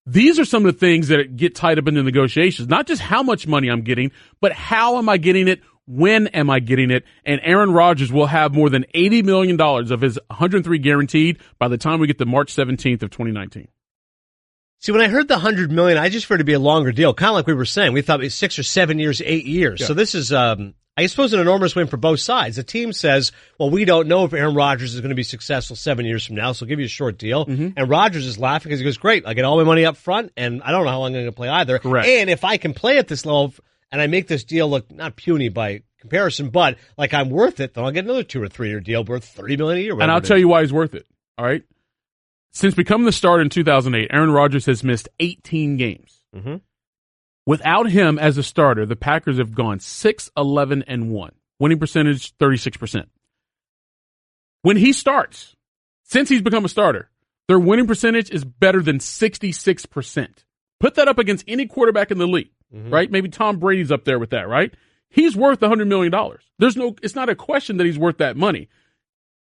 These are some of the things that get tied up in the negotiations. Not just how much money I'm getting, but how am I getting it? When am I getting it? And Aaron Rodgers will have more than $80 million of his 103 guaranteed by the time we get to March 17th of 2019. See, when I heard the $100 million, I just figured it'd be a longer deal. Kind of like we were saying. We thought it was 6 or 7 years, 8 years. Yeah. So this is, I suppose, an enormous win for both sides. The team says, well, we don't know if Aaron Rodgers is going to be successful 7 years from now, so we'll give you a short deal. Mm-hmm. And Rodgers is laughing because he goes, great, I get all my money up front, and I don't know how long I'm going to play either. Correct. And if I can play at this level and I make this deal look not puny by comparison, but like I'm worth it, then I'll get another 2 or 3 year deal worth $30 million a year. And I'll tell you why he's worth it. All right. Since becoming the starter in 2008, Aaron Rodgers has missed 18 games. Mm-hmm. Without him as a starter, the Packers have gone 6-11-1. Winning percentage, 36%. When he starts, since he's become a starter, their winning percentage is better than 66%. Put that up against any quarterback in the league, right? Maybe Tom Brady's up there with that, right? He's worth $100 million. It's not a question that he's worth that money.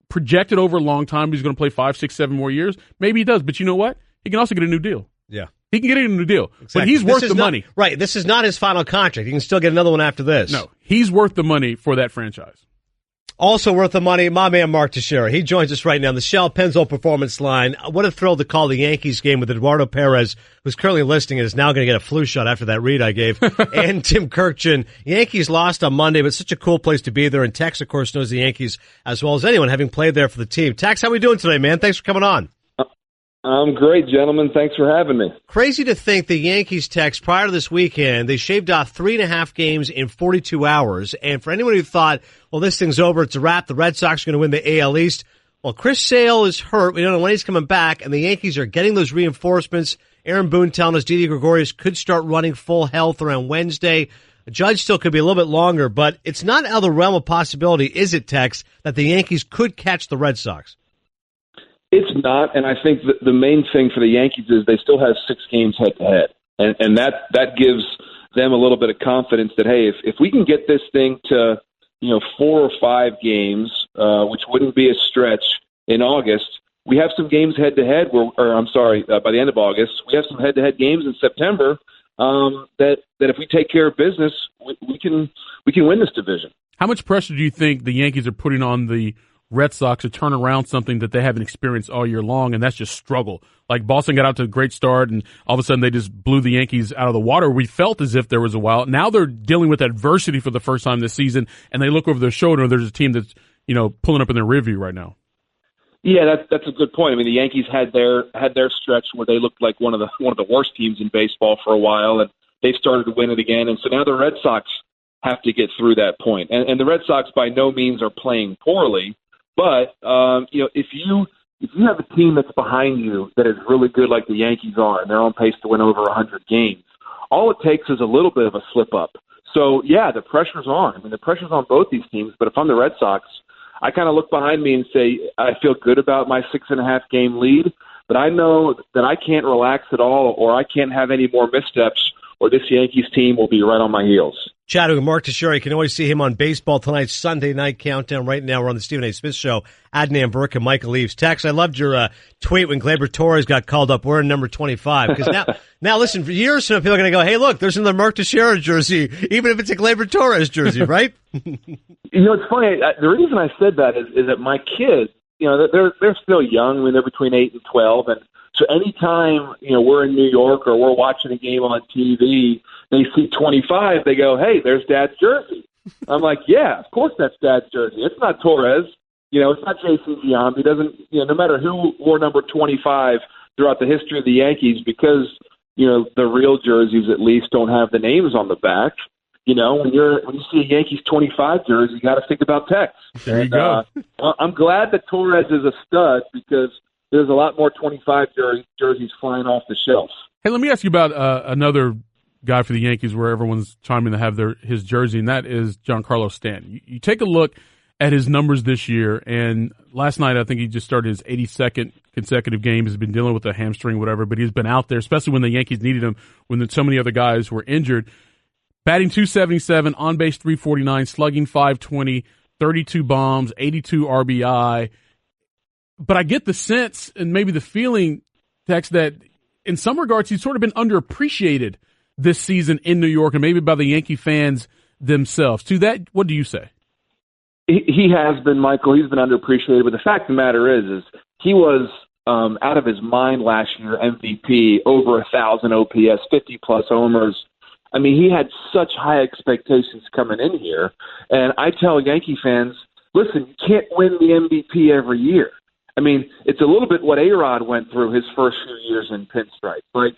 Projected over a long time, he's going to play 5, 6, 7 more years. Maybe he does, but you know what? He can also get a new deal. Yeah. He can get a new deal, exactly. But he's worth the money. Right. This is not his final contract. He can still get another one after this. No, he's worth the money for that franchise. Also worth the money, my man Mark Teixeira. He joins us right now on the Shell Pennzoil Performance Line. What a thrill to call the Yankees game with Eduardo Perez, who's currently listing and is now going to get a flu shot after that read I gave, and Tim Kirkchin. Yankees lost on Monday, but such a cool place to be there. And Tex, of course, knows the Yankees as well as anyone, having played there for the team. Tex, how are we doing today, man? Thanks for coming on. I'm great, gentlemen. Thanks for having me. Crazy to think the Yankees, Tex, prior to this weekend, they shaved off 3.5 games in 42 hours. And for anyone who thought, well, this thing's over, it's a wrap, the Red Sox are going to win the AL East. Well, Chris Sale is hurt. We don't know when he's coming back, and the Yankees are getting those reinforcements. Aaron Boone telling us Didi Gregorius could start running full health around Wednesday. Judge still could be a little bit longer, but it's not out of the realm of possibility, is it, Tex, that the Yankees could catch the Red Sox? It's not, and I think the main thing for the Yankees is they still have 6 games head-to-head, and that gives them a little bit of confidence that, hey, if we can get this thing to 4 or 5 games, which wouldn't be a stretch in August, we have some games head-to-head, by the end of August, we have some head-to-head games in September that if we take care of business, we can win this division. How much pressure do you think the Yankees are putting on the Red Sox to turn around something that they haven't experienced all year long, and that's just struggle? Like Boston got out to a great start, and all of a sudden they just blew the Yankees out of the water. We felt as if there was a while. Now they're dealing with adversity for the first time this season, and they look over their shoulder, and there's a team that's pulling up in their rearview right now. Yeah, that's a good point. I mean, the Yankees had their stretch where they looked like one of the worst teams in baseball for a while, and they started to win it again. And so now the Red Sox have to get through that point. And the Red Sox by no means are playing poorly, but if you have a team that's behind you that is really good like the Yankees are, and they're on pace to win over 100 games, all it takes is a little bit of a slip up. So yeah, the pressure's on. I mean, the pressure's on both these teams. But if I'm the Red Sox, I kind of look behind me and say, I feel good about my 6.5 game lead, but I know that I can't relax at all, or I can't have any more missteps, or this Yankees team will be right on my heels. Chatting with Mark Teixeira. You can always see him on Baseball Tonight's Sunday Night Countdown. Right now, we're on the Stephen A. Smith Show. Adnan Virk and Michael Eaves. Tex, I loved your tweet when Gleyber Torres got called up. We're in number 25. Because now, listen, for years from now, people are going to go, hey, look, there's another Mark Teixeira jersey, even if it's a Gleyber Torres jersey, right? It's funny. The reason I said that is that my kids, they're still young. I mean, they're between 8 and 12, and so anytime, we're in New York or we're watching a game on TV, they see 25, they go, hey, there's Dad's jersey. I'm like, yeah, of course that's Dad's jersey. It's not Torres. It's not Jason Giambi. He doesn't, no matter who wore number 25 throughout the history of the Yankees, because, the real jerseys at least don't have the names on the back. When you see a Yankees 25 jersey, you got to think about Tex. There you go. I'm glad that Torres is a stud, because there's a lot more 25 jerseys flying off the shelf. Hey, let me ask you about another guy for the Yankees where everyone's chiming to have his jersey, and that is Giancarlo Stanton. You take a look at his numbers this year, and last night I think he just started his 82nd consecutive game. He's been dealing with a hamstring, whatever, but he's been out there, especially when the Yankees needed him, when so many other guys were injured. Batting .277, on base .349, slugging .520, 32 bombs, 82 RBI. But I get the sense and maybe the feeling, Tex, that in some regards he's sort of been underappreciated this season in New York, and maybe by the Yankee fans themselves. To that, what do you say? He has been, Michael. He's been underappreciated. But the fact of the matter is he was out of his mind last year, MVP, over 1,000 OPS, 50-plus homers. I mean, he had such high expectations coming in here. And I tell Yankee fans, listen, you can't win the MVP every year. I mean, it's a little bit what A-Rod went through his first few years in pinstripe. Like,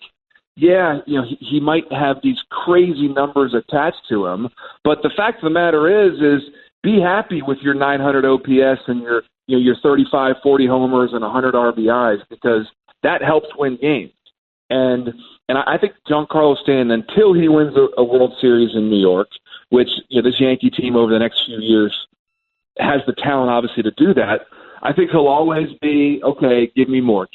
yeah, he might have these crazy numbers attached to him, but the fact of the matter is be happy with your 900 OPS and your 35, 40 homers and 100 RBIs, because that helps win games. And I think Giancarlo Stanton, until he wins a World Series in New York, which this Yankee team over the next few years has the talent, obviously, to do that, I think he'll always be, okay, give me more.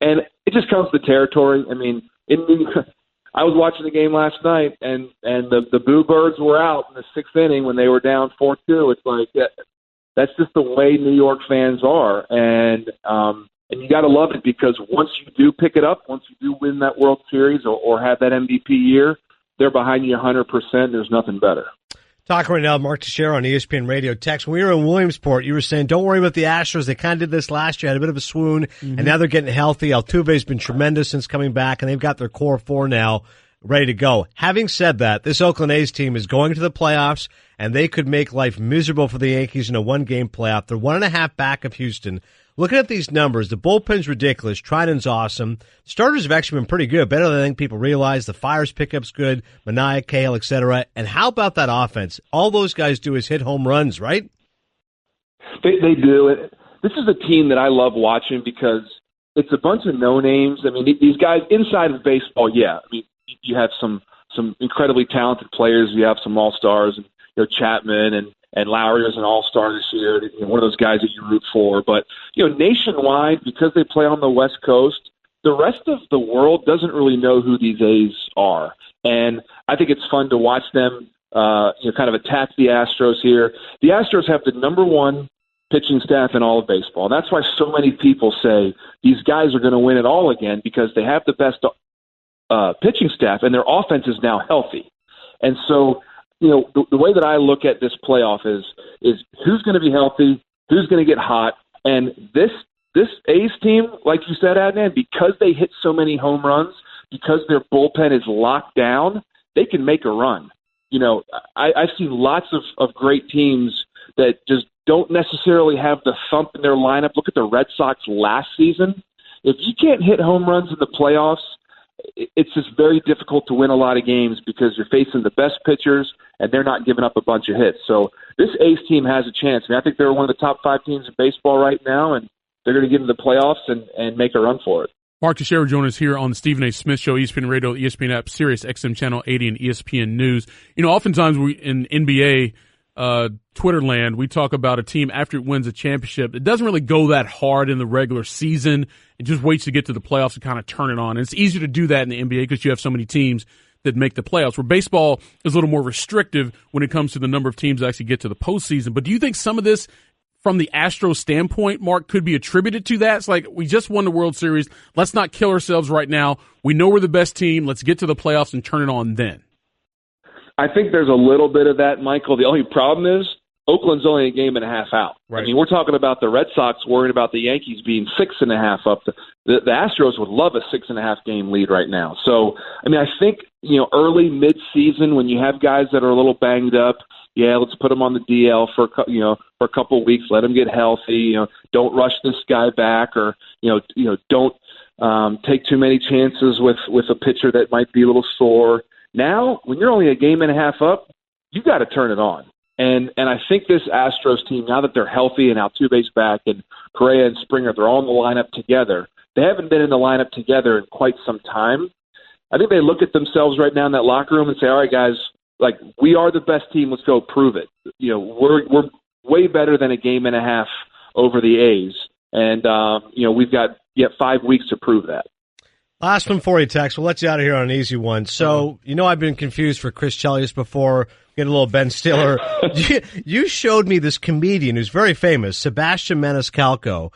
And it just comes to territory. I mean, I was watching the game last night, and the Boo Birds were out in the sixth inning when they were down 4-2. It's like that's just the way New York fans are, and you got to love it, because once you do pick it up, once you do win that World Series or have that MVP year, they're behind you 100%. There's nothing better. Talking right now, Mark Teixeira on ESPN Radio. Tex, when we were in Williamsport, you were saying, don't worry about the Astros. They kind of did this last year, had a bit of a swoon, and now they're getting healthy. Altuve's been tremendous since coming back, and they've got their core four now ready to go. Having said that, this Oakland A's team is going to the playoffs, and they could make life miserable for the Yankees in a one-game playoff. They're 1.5 back of Houston. Looking at these numbers, the bullpen's ridiculous. Triton's awesome. Starters have actually been pretty good, better than I think people realize. The Fire's pickup's good, Manaea, Cahill, etc. And how about that offense? All those guys do is hit home runs, right? They do. This is a team that I love watching, because it's a bunch of no-names. I mean, these guys inside of baseball, yeah. I mean, you have some incredibly talented players. You have some all-stars, and Chapman and Lowry is an all-star this year, one of those guys that you root for. But, nationwide, because they play on the West Coast, the rest of the world doesn't really know who these A's are. And I think it's fun to watch them, kind of attack the Astros here. The Astros have the number one pitching staff in all of baseball. That's why so many people say these guys are going to win it all again, because they have the best pitching staff, and their offense is now healthy. And so the way that I look at this playoff is who's going to be healthy, who's going to get hot, and this A's team, like you said, Adnan, because they hit so many home runs, because their bullpen is locked down, they can make a run. I've seen lots of great teams that just don't necessarily have the thump in their lineup. Look at the Red Sox last season. If you can't hit home runs in the playoffs, it's just very difficult to win a lot of games because you're facing the best pitchers and they're not giving up a bunch of hits. So this A's team has a chance. I think they're one of the top 5 teams in baseball right now, and they're going to get into the playoffs and make a run for it. Mark Teixeira joins us here on the Stephen A. Smith Show, ESPN Radio, ESPN app, Sirius XM Channel 80, and ESPN News. Oftentimes we in NBA Twitter land, we talk about a team after it wins a championship. It doesn't really go that hard in the regular season. It just waits to get to the playoffs to kind of turn it on. And it's easier to do that in the NBA because you have so many teams that make the playoffs, where baseball is a little more restrictive when it comes to the number of teams that actually get to the postseason. But do you think some of this, from the Astros standpoint, Mark, could be attributed to that? It's like, we just won the World Series. Let's not kill ourselves right now. We know we're the best team. Let's get to the playoffs and turn it on then. I think there's a little bit of that, Michael. The only problem is Oakland's only a game and a half out. Right. We're talking about the Red Sox worried about the Yankees being 6.5 up. The Astros would love a 6.5 game lead right now. So, I think, early mid-season when you have guys that are a little banged up, let's put them on the DL for a couple of weeks. Let them get healthy. Don't rush this guy back, or don't take too many chances with a pitcher that might be a little sore. Now, when you're only a game and a half up, you got to turn it on. And I think this Astros team, now that they're healthy and Altuve's back and Correa and Springer, they're all in the lineup together. They haven't been in the lineup together in quite some time. I think they look at themselves right now in that locker room and say, all right, guys, we are the best team. Let's go prove it. We're way better than a game and a half over the A's. And, we've got yet 5 weeks to prove that. Last one for you, Tex. We'll let you out of here on an easy one. So, I've been confused for Chris Chelios before. Get a little Ben Stiller. You showed me this comedian who's very famous, Sebastian Maniscalco.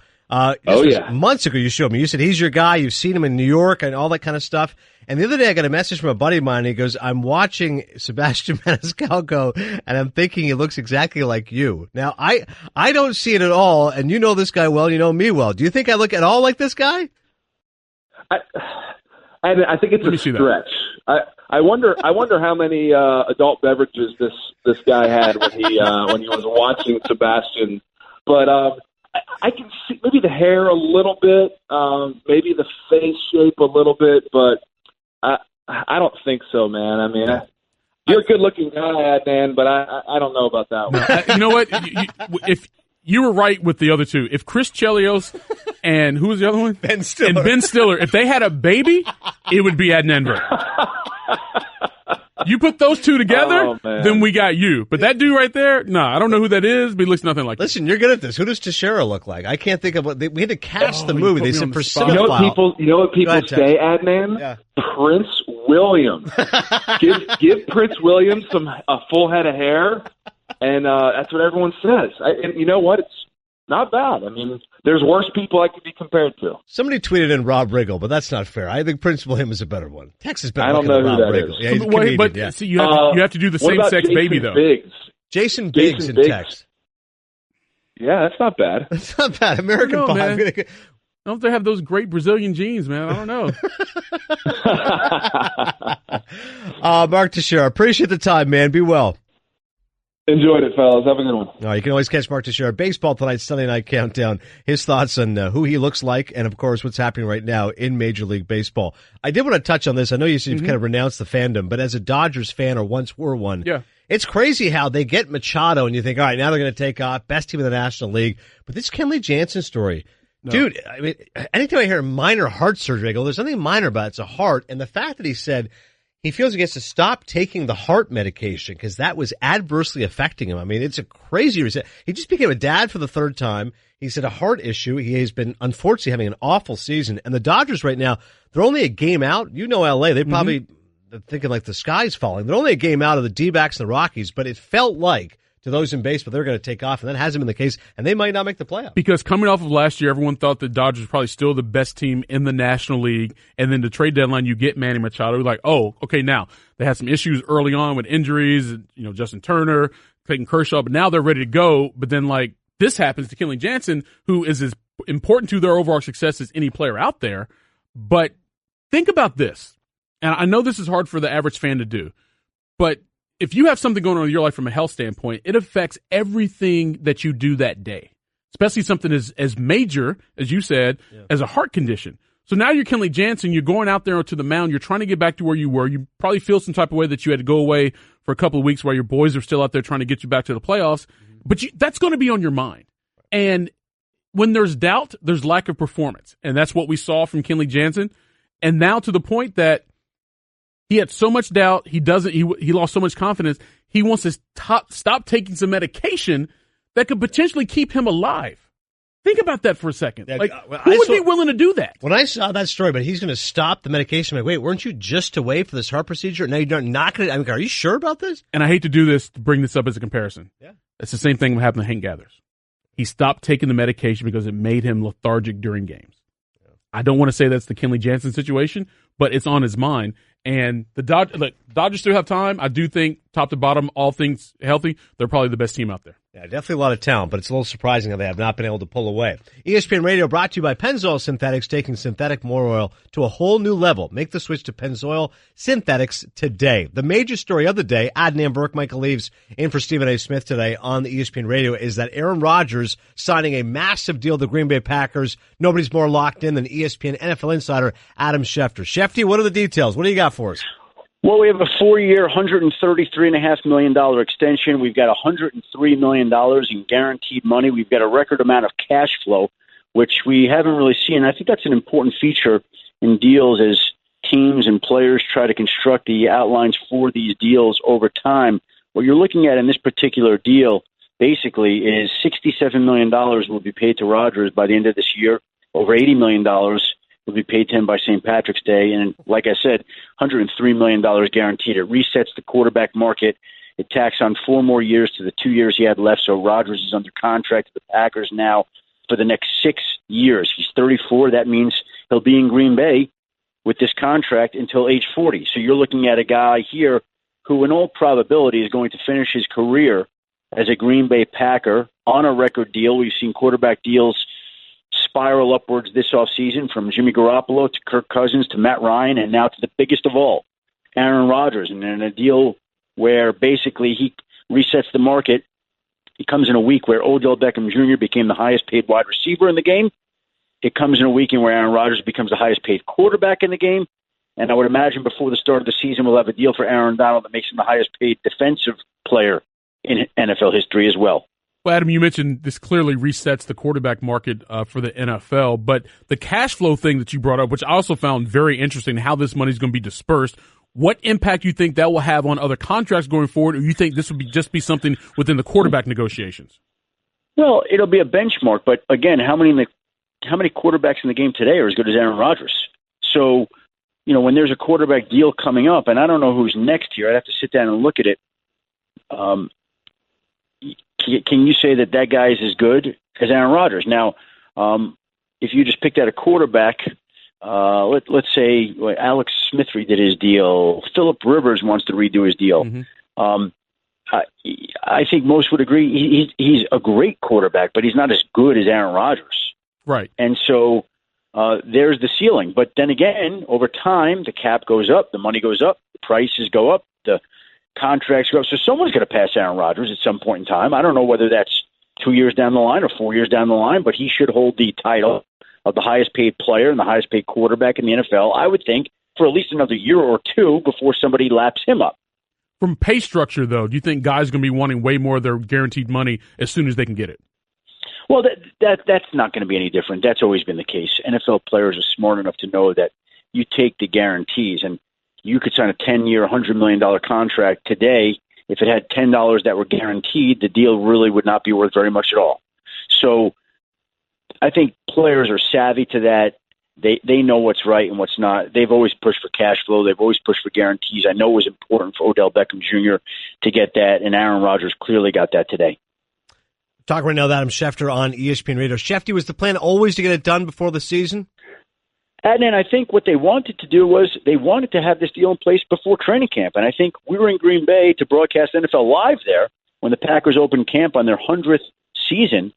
Months ago you showed me. You said he's your guy. You've seen him in New York and all that kind of stuff. And the other day I got a message from a buddy of mine. And he goes, I'm watching Sebastian Maniscalco, and I'm thinking he looks exactly like you. Now, I don't see it at all, and you know this guy well, you know me well. Do you think I look at all like this guy? I think it's a stretch. I wonder how many adult beverages this guy had when he was watching Sebastian. But I can see maybe the hair a little bit, maybe the face shape a little bit, but I don't think so, man. You're a good-looking guy, Adnan, but I don't know about that one. You know what? If you were right with the other two, if Chris Chelios and who was the other one? Ben Stiller. And Ben Stiller, if they had a baby, it would be Adnan Virk. You put those two together, then we got you. But that dude right there, I don't know who that is, but he looks nothing like Listen, you're good at this. Who does Teixeira look like? I can't think of what we had to cast the movie. They said Priscilla. You know what people say, Adnan? Yeah. Prince William. give Prince William a full head of hair, and that's what everyone says. And you know what? It's not bad. There's worse people I could be compared to. Somebody tweeted in Rob Riggle, but that's not fair. I think Prince William is a better one. Tex is better. I don't know who that Riggle. is. Yeah, he's a comedian, but see, you have to do the same-sex baby, though. Biggs? Jason Biggs in Tex. Yeah, that's not bad. That's not bad. American Pie. I don't know if they have those great Brazilian genes, man. I don't know. Mark Teixeira, appreciate the time, man. Be well. Enjoyed it, fellas. Have a good one. All right, you can always catch Mark Teixeira. Baseball tonight's Sunday Night Countdown. His thoughts on who he looks like and, of course, what's happening right now in Major League Baseball. I did want to touch on this. I know you said you've kind of renounced the fandom, but as a Dodgers fan or once were one, it's crazy how they get Machado and you think, all right, now they're going to take off, best team in the National League. But this Kenley Jansen story, dude, anytime I hear minor heart surgery, I go, there's nothing minor about it. It's a heart. And the fact that he said he feels he has to stop taking the heart medication because that was adversely affecting him. It's a crazy reason. He just became a dad for the third time. He said a heart issue. He has been, unfortunately, having an awful season. And the Dodgers right now, they're only a game out. You know L.A., they probably thinking like the sky's falling. They're only a game out of the D-backs and the Rockies, but it felt like to those in baseball, they're going to take off, and that hasn't been the case, and they might not make the playoffs. Because coming off of last year, everyone thought the Dodgers were probably still the best team in the National League, and then the trade deadline, you get Manny Machado. We're like, oh, okay, now they had some issues early on with injuries, Justin Turner, Clayton Kershaw, but now they're ready to go. But then, like, this happens to Kenley Jansen, who is as important to their overall success as any player out there. But think about this, and I know this is hard for the average fan to do, but if you have something going on in your life from a health standpoint, it affects everything that you do that day, especially something as major, as you said, as a heart condition. So now you're Kenley Jansen, you're going out there to the mound, you're trying to get back to where you were. You probably feel some type of way that you had to go away for a couple of weeks while your boys are still out there trying to get you back to the playoffs. But that's going to be on your mind. And when there's doubt, there's lack of performance. And that's what we saw from Kenley Jansen. And now to the point that he had so much doubt, he lost so much confidence, he wants to stop taking some medication that could potentially keep him alive. Think about that for a second. Who would be willing to do that? When I saw that story, but he's going to stop the medication, I'm like, wait, weren't you just away for this heart procedure? Now you're not going to, I mean, are you sure about this? And I hate to do this, to bring this up as a comparison. Yeah. It's the same thing that happened to Hank Gathers. He stopped taking the medication because it made him lethargic during games. Yeah. I don't want to say that's the Kenley Jansen situation, but it's on his mind. And the Dodgers still have time. I do think, top to bottom, all things healthy, they're probably the best team out there. Yeah, definitely a lot of talent, but it's a little surprising that they have not been able to pull away. ESPN Radio brought to you by Pennzoil Synthetics, taking synthetic motor oil to a whole new level. Make the switch to Pennzoil Synthetics today. The major story of the day, Adnan Virk, Michael Eaves, in for Stephen A. Smith today on the ESPN Radio, is that Aaron Rodgers signing a massive deal with the Green Bay Packers. Nobody's more locked in than ESPN NFL insider Adam Schefter. Shefty, what are the details? What do you got for us? Well, we have a 4-year, $133.5 million extension. We've got $103 million in guaranteed money. We've got a record amount of cash flow, which we haven't really seen. I think that's an important feature in deals as teams and players try to construct the outlines for these deals over time. What you're looking at in this particular deal basically is $67 million will be paid to Rodgers by the end of this year, over $80 million will be paid to him by St. Patrick's Day. And like I said, $103 million guaranteed. It resets the quarterback market. It tacks on 4 more years to the 2 years he had left. So Rodgers is under contract to the Packers now for the next 6 years. He's 34. That means he'll be in Green Bay with this contract until age 40. So you're looking at a guy here who in all probability is going to finish his career as a Green Bay Packer on a record deal. We've seen quarterback deals spiral upwards this offseason, from Jimmy Garoppolo to Kirk Cousins to Matt Ryan, and now to the biggest of all, Aaron Rodgers. And in a deal where basically he resets the market, he comes in a week where Odell Beckham Jr. became the highest paid wide receiver in the game. It comes in a week in where Aaron Rodgers becomes the highest paid quarterback in the game. And I would imagine before the start of the season, we'll have a deal for Aaron Donald that makes him the highest paid defensive player in NFL history as well. Well, Adam, you mentioned this clearly resets the quarterback market for the NFL, but the cash flow thing that you brought up, which I also found very interesting, how this money is going to be dispersed. What impact do you think that will have on other contracts going forward, or you think this would just be something within the quarterback negotiations? Well, it'll be a benchmark, but again, how many quarterbacks in the game today are as good as Aaron Rodgers? So, when there's a quarterback deal coming up, and I don't know who's next here, I'd have to sit down and look at it. Can you say that guy is as good as Aaron Rodgers? Now, if you just picked out a quarterback, let's say Alex Smith redid his deal, Phillip Rivers wants to redo his deal. Mm-hmm. I think most would agree he's a great quarterback, but he's not as good as Aaron Rodgers. Right. And so there's the ceiling. But then again, over time, the cap goes up, the money goes up, the prices go up, the contracts go up. So someone's going to pass Aaron Rodgers at some point in time. I don't know whether that's 2 years down the line or 4 years down the line, but he should hold the title of the highest paid player and the highest paid quarterback in the NFL, I would think, for at least another year or two before somebody laps him up. From pay structure, though, do you think guys are going to be wanting way more of their guaranteed money as soon as they can get it? Well, that's not going to be any different. That's always been the case. NFL players are smart enough to know that you take the guarantees, and you could sign a 10-year, $100 million contract today. If it had $10 that were guaranteed, the deal really would not be worth very much at all. So I think players are savvy to that. They know what's right and what's not. They've always pushed for cash flow. They've always pushed for guarantees. I know it was important for Odell Beckham Jr. to get that, and Aaron Rodgers clearly got that today. Talking right now with Adam Schefter on ESPN Radio. Shefty, was the plan always to get it done before the season? Adnan, I think what they wanted to do was they wanted to have this deal in place before training camp. And I think we were in Green Bay to broadcast NFL Live there when the Packers opened camp on their 100th season.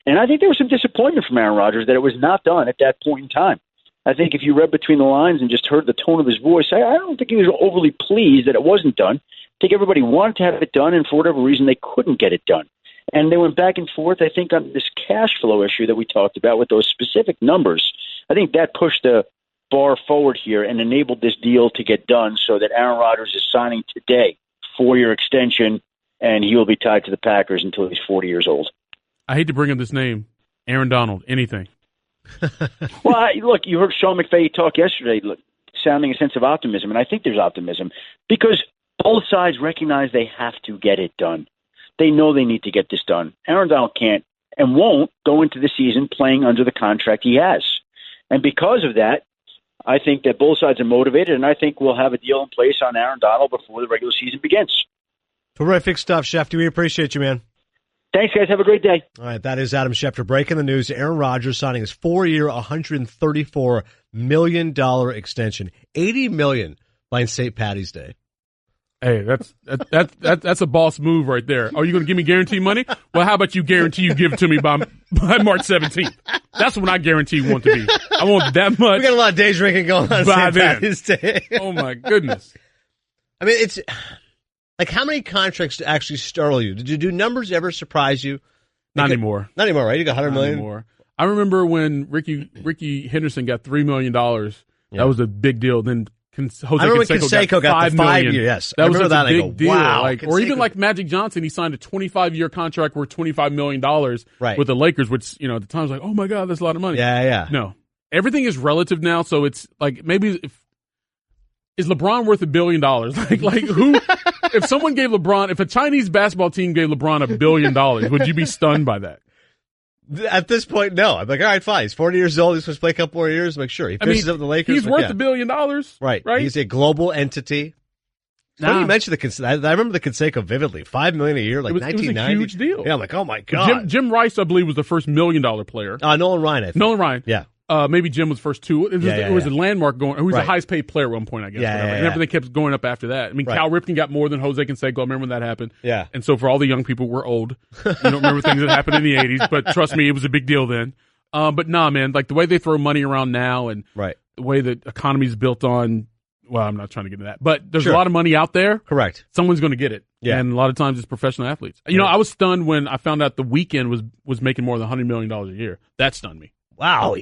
And I think there was some disappointment from Aaron Rodgers that it was not done at that point in time. I think if you read between the lines and just heard the tone of his voice, I don't think he was overly pleased that it wasn't done. I think everybody wanted to have it done, and for whatever reason, they couldn't get it done. And they went back and forth, I think, on this cash flow issue that we talked about with those specific numbers. I think that pushed the bar forward here and enabled this deal to get done so that Aaron Rodgers is signing today, 4-year extension, and he will be tied to the Packers until he's 40 years old. I hate to bring up this name, Aaron Donald, anything. Well, look, you heard Sean McVay talk yesterday, sounding a sense of optimism, and I think there's optimism because both sides recognize they have to get it done. They know they need to get this done. Aaron Donald can't and won't go into the season playing under the contract he has. And because of that, I think that both sides are motivated, and I think we'll have a deal in place on Aaron Donald before the regular season begins. Terrific stuff, Shefty. We appreciate you, man. Thanks, guys. Have a great day. All right, that is Adam Schefter breaking the news. Aaron Rodgers signing his 4-year, $134 million extension. $80 million by St. Patty's Day. Hey, that's a boss move right there. Are you going to give me guaranteed money? Well, how about you guarantee you give it to me by March 17th? That's when I guarantee you want to be. I want that much. We got a lot of day drinking going on St. Patty's Day. Oh, my goodness. I mean, it's like, how many contracts actually startle you? Do numbers ever surprise you? Not anymore. Not anymore, right? You got $100 million? Anymore. I remember when Ricky Henderson got $3 million. That was a big deal. Then Jose Canseco got the 5 years. Yes, that was such that. a big deal. Wow. Or even like Magic Johnson, he signed a 25-year contract worth $25 million with the Lakers, which, at the time was like, oh my God, that's a lot of money. Yeah. No, everything is relative now. So it's like, maybe is LeBron worth $1 billion? Like who? If someone gave LeBron, if a Chinese basketball team gave LeBron $1 billion, would you be stunned by that? At this point, no. I'm like, all right, fine. He's 40 years old. He's supposed to play a couple more years. I'm like, sure. He finishes up the Lakers. He's worth $1 billion. Right. He's a global entity. Now you mentioned I remember the Canseco vividly. $5 million a year, like 1990. It was a huge deal. Yeah, I'm like, oh my God. Jim Rice, I believe, was the first $1 million player. Nolan Ryan, I think. Nolan Ryan. Yeah. Maybe Jim was first two. It was a landmark going. Who was the highest paid player at one point, I guess. And everything kept going up after that. I mean, Cal Ripken got more than Jose Canseco. I remember when that happened. Yeah. And so for all the young people, we're old. We don't remember things that happened in the 80s, but trust me, it was a big deal then. But nah, man, like the way they throw money around now and the way the economy's built on, well, I'm not trying to get into that, but there's a lot of money out there. Correct. Someone's going to get it. Yeah. And a lot of times it's professional athletes. I was stunned when I found out The Weeknd was making more than $100 million a year. That stunned me. Wow.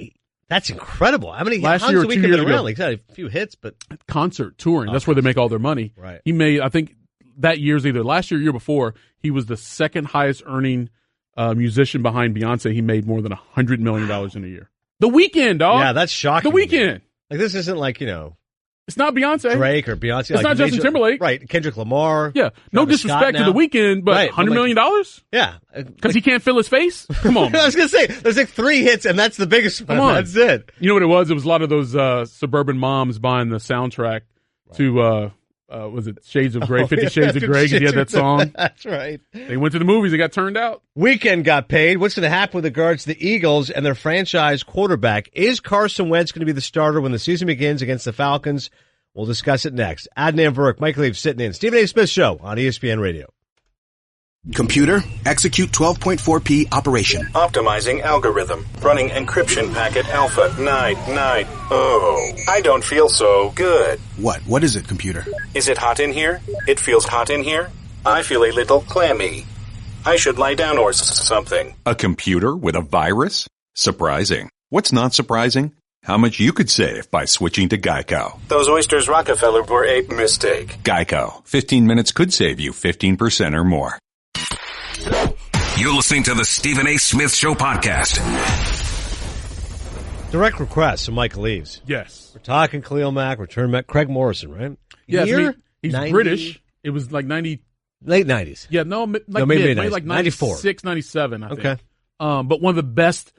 That's incredible. How many last year or 2 years ago? Like, he's had a few hits, but concert touring. That's where they make all their money. Right. He made, I think, that year's either last year or year before. He was the second highest earning musician behind Beyonce. He made more than $100 million in a year. The Weeknd, dog. Yeah, that's shocking. The Weeknd. Like, this isn't like it's not Beyonce. Drake or Beyonce. It's not Justin Timberlake. Right. Kendrick Lamar. Yeah. No disrespect to The Weeknd, but $100 million? Yeah. Because he can't feel his face? Come on. I was going to say, there's like 3 hits, and that's the biggest one. Come on. That's it. You know what it was? It was a lot of those suburban moms buying the soundtrack to, was it Shades of Grey, 50 Shades of Grey, because he had that song. That's right. They went to the movies. They got turned out. Weeknd got paid. What's going to happen with regards to the Eagles and their franchise quarterback? Is Carson Wentz going to be the starter when the season begins against the Falcons? We'll discuss it next. Adnan Virk, Michael Eaves sitting in. Stephen A. Smith Show on ESPN Radio. Computer, execute 12.4p operation. Optimizing algorithm. Running encryption packet alpha 990. Oh, I don't feel so good. What is it, computer? Is it hot in here? It feels hot in here. I feel a little clammy. I should lie down or something. A computer with a virus? Surprising. What's not surprising? How much you could save by switching to Geico. Those oysters Rockefeller were a mistake. Geico. 15 minutes could save you 15% or more. You're listening to the Stephen A. Smith Show podcast. Direct request from Michael Eaves. Yes. We're talking Khalil Mack, return Mack, Craig Morrison, right? Yes, Year? he's 90? British. It was like 90. Late 90s. Yeah, maybe like 96, 97, I think. Okay. But one of the best,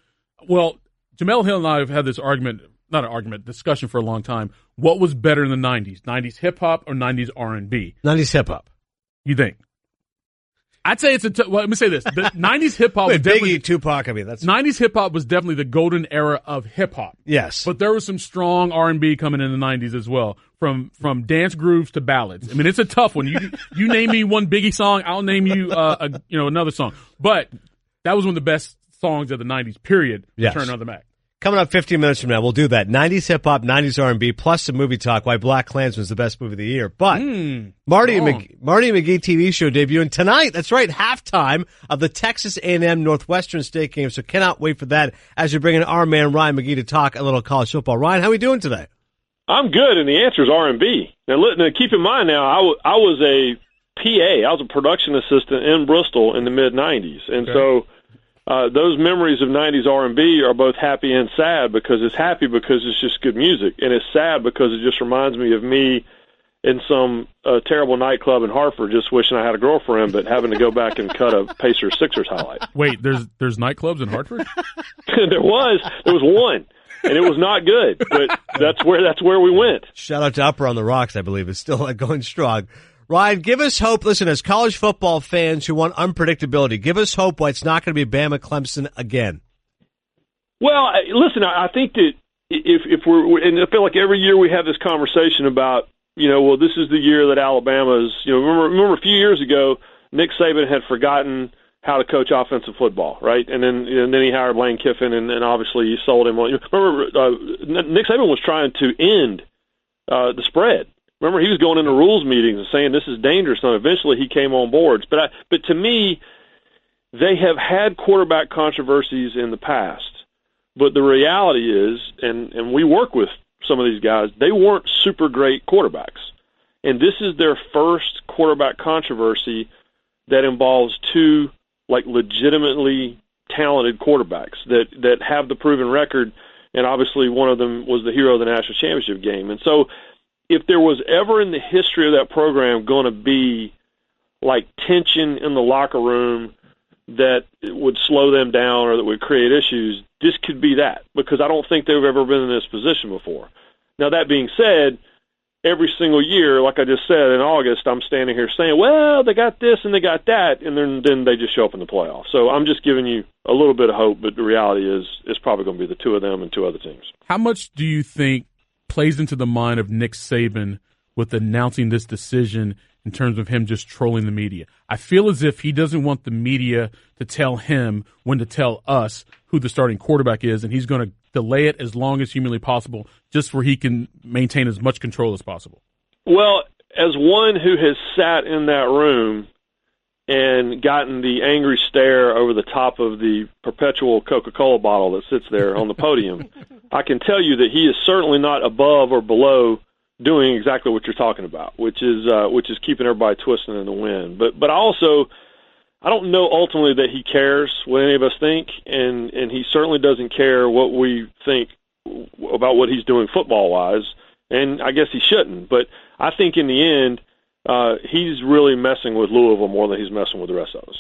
well, Jamel Hill and I have had this argument not an argument, discussion for a long time. What was better in the 90s? 90s hip-hop or 90s R&B? 90s hip-hop. You think? I'd say it's well, let me say this. The 90s hip-hop was definitely... Biggie, Tupac, I mean, that's... 90s hip-hop was definitely the golden era of hip-hop. Yes. But there was some strong R&B coming in the 90s as well, from dance grooves to ballads. I mean, it's a tough one. You name me one Biggie song, I'll name you another song. But that was one of the best songs of the 90s, period. Yes. Turn on the Mac. Coming up 15 minutes from now, we'll do that. 90s hip-hop, 90s R&B, plus some movie talk, why Black Klansman is the best movie of the year. But Marty and McGee TV show debuting tonight. That's right, halftime of the Texas A&M Northwestern State game. So cannot wait for that as you're bringing our man Ryan McGee to talk a little college football. Ryan, how are we doing today? I'm good, and the answer is R&B. Now, keep in mind now, I was a PA. I was a production assistant in Bristol in the mid-'90s. And so those memories of 90s R&B are both happy and sad, because it's happy because it's just good music, and it's sad because it just reminds me of me in some terrible nightclub in Hartford just wishing I had a girlfriend, but having to go back and cut a Pacers-Sixers highlight. Wait, there's nightclubs in Hartford? There was one. And it was not good, but that's where we went. Shout out to Upper on the Rocks, I believe, is still going strong. Ryan, give us hope. Listen, as college football fans who want unpredictability, give us hope why it's not going to be Bama Clemson again. Well, listen, I think that if we're, and I feel like every year we have this conversation about, well, this is the year that Alabama's, remember a few years ago, Nick Saban had forgotten how to coach offensive football, right? And then he hired Lane Kiffin, and obviously he sold him. Remember, Nick Saban was trying to end the spread. Remember, he was going into rules meetings and saying this is dangerous, and eventually he came on board. But to me, they have had quarterback controversies in the past. But the reality is, and we work with some of these guys, they weren't super great quarterbacks. And this is their first quarterback controversy that involves two legitimately talented quarterbacks that have the proven record, and obviously one of them was the hero of the national championship game. And so if there was ever in the history of that program going to be tension in the locker room that would slow them down or that would create issues, this could be that, because I don't think they've ever been in this position before. Now, that being said, every single year, like I just said, in August, I'm standing here saying, well, they got this and they got that, and then they just show up in the playoffs. So I'm just giving you a little bit of hope, but the reality is it's probably going to be the two of them and two other teams. How much do you think plays into the mind of Nick Saban with announcing this decision in terms of him just trolling the media? I feel as if he doesn't want the media to tell him when to tell us who the starting quarterback is, and he's going to delay it as long as humanly possible just where he can maintain as much control as possible. Well, as one who has sat in that room and gotten the angry stare over the top of the perpetual Coca-Cola bottle that sits there on the podium, I can tell you that he is certainly not above or below doing exactly what you're talking about, which is keeping everybody twisting in the wind. But I don't know ultimately that he cares what any of us think, and he certainly doesn't care what we think about what he's doing football-wise, and I guess he shouldn't. But I think in the end, he's really messing with Louisville more than he's messing with the rest of us.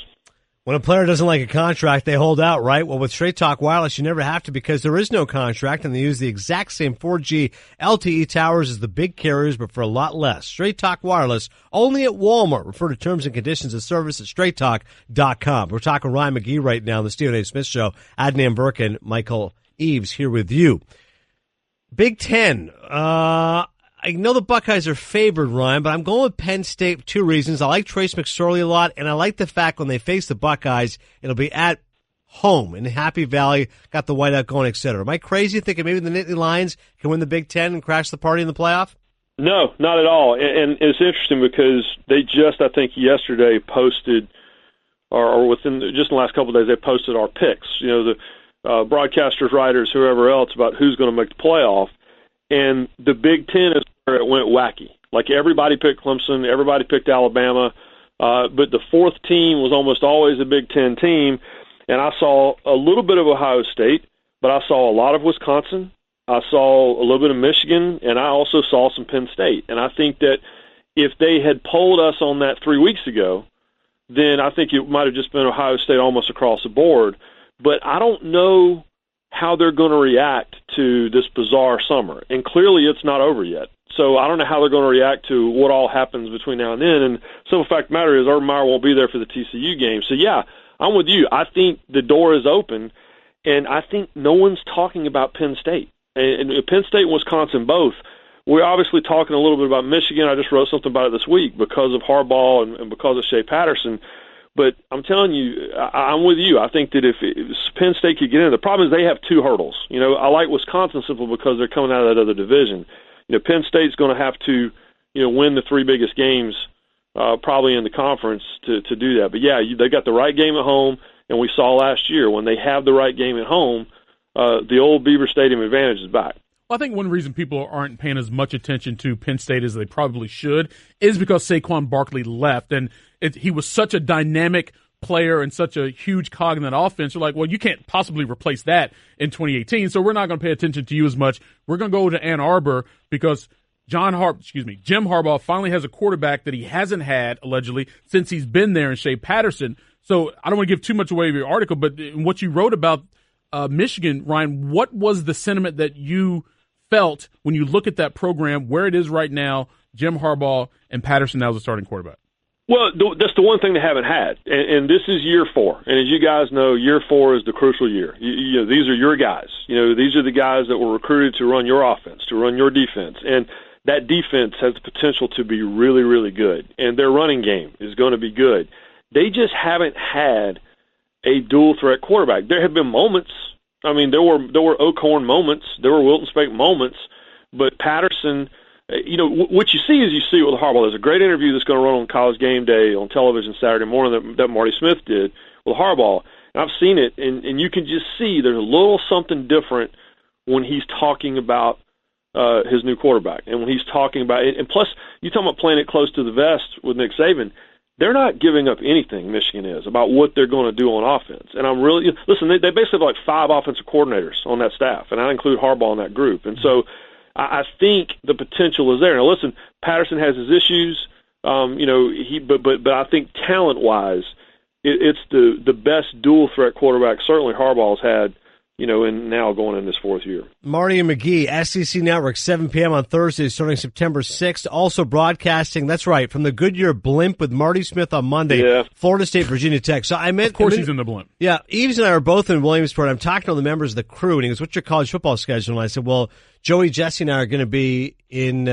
When a player doesn't like a contract, they hold out, right? Well, with Straight Talk Wireless, you never have to, because there is no contract, and they use the exact same 4G LTE towers as the big carriers, but for a lot less. Straight Talk Wireless, only at Walmart. Refer to terms and conditions of service at straighttalk.com. We're talking Ryan McGee right now on the Stephen A. Smith Show. Adnan Virk and Michael Eaves here with you. Big Ten. I know the Buckeyes are favored, Ryan, but I'm going with Penn State for two reasons. I like Trace McSorley a lot, and I like the fact when they face the Buckeyes, it'll be at home in Happy Valley, got the whiteout going, et cetera. Am I crazy thinking maybe the Nittany Lions can win the Big Ten and crash the party in the playoff? No, not at all. And it's interesting because they just, I think, yesterday posted, or within just in the last couple of days, they posted our picks. The broadcasters, writers, whoever else, about who's going to make the playoff. And the Big Ten is where it went wacky. Everybody picked Clemson, everybody picked Alabama, but the fourth team was almost always a Big Ten team. And I saw a little bit of Ohio State, but I saw a lot of Wisconsin. I saw a little bit of Michigan, and I also saw some Penn State. And I think that if they had polled us on that 3 weeks ago, then I think it might have just been Ohio State almost across the board. But I don't know how they're going to react to this bizarre summer. And clearly it's not over yet. So I don't know how they're going to react to what all happens between now and then. And simple fact of the matter is Urban Meyer won't be there for the TCU game. So, yeah, I'm with you. I think the door is open, and I think no one's talking about Penn State. And Penn State and Wisconsin both. We're obviously talking a little bit about Michigan. I just wrote something about it this week because of Harbaugh and because of Shea Patterson. But I'm telling you, I'm with you. I think that if Penn State could get in, the problem is they have two hurdles. You know, I like Wisconsin simply because they're coming out of that other division. You know, Penn State's going to have to, you know, win the three biggest games probably in the conference to do that. But, yeah, they got the right game at home, and we saw last year when they have the right game at home, the old Beaver Stadium advantage is back. Well, I think one reason people aren't paying as much attention to Penn State as they probably should is because Saquon Barkley left, and he was such a dynamic player and such a huge cog in that offense. You're like, well, you can't possibly replace that in 2018, so we're not going to pay attention to you as much. We're going to go to Ann Arbor because Jim Harbaugh finally has a quarterback that he hasn't had, allegedly, since he's been there in Shea Patterson. So I don't want to give too much away of your article, but in what you wrote about Michigan, Ryan, what was the sentiment that you felt when you look at that program, where it is right now, Jim Harbaugh and Patterson now as a starting quarterback? Well, that's the one thing they haven't had, and this is year 4. And as you guys know, year 4 is the crucial year. You know, these are your guys. You know, these are the guys that were recruited to run your offense, to run your defense, and that defense has the potential to be really, really good. And their running game is going to be good. They just haven't had a dual threat quarterback. There have been moments. I mean, there were O'Korn moments, there were Wilton Speight moments, but Patterson. You know, what you see is you see it with Harbaugh. There's a great interview that's going to run on College Game Day on television Saturday morning that Marty Smith did with Harbaugh. And I've seen it, and you can just see there's a little something different when he's talking about his new quarterback. And when he's talking about it, and plus, you talking about playing it close to the vest with Nick Saban, they're not giving up anything, Michigan is, about what they're going to do on offense. And I'm really – listen, they basically have like 5 offensive coordinators on that staff, and I include Harbaugh in that group. And so – I think the potential is there. Now, listen, Patterson has his issues, you know. But I think talent-wise, it's the best dual threat quarterback certainly Harbaugh's had, you know, and now going in this 4th year. Marty and McGee, SEC Network, 7 p.m. on Thursday, starting September 6th. Also broadcasting, that's right, from the Goodyear Blimp with Marty Smith on Monday, Florida State, Virginia Tech. So of course he's in the Blimp. Yeah, Eaves and I are both in Williamsport. I'm talking to the members of the crew, and he goes, "What's your college football schedule?" And I said, "Well, Joey, Jesse, and I are going to be in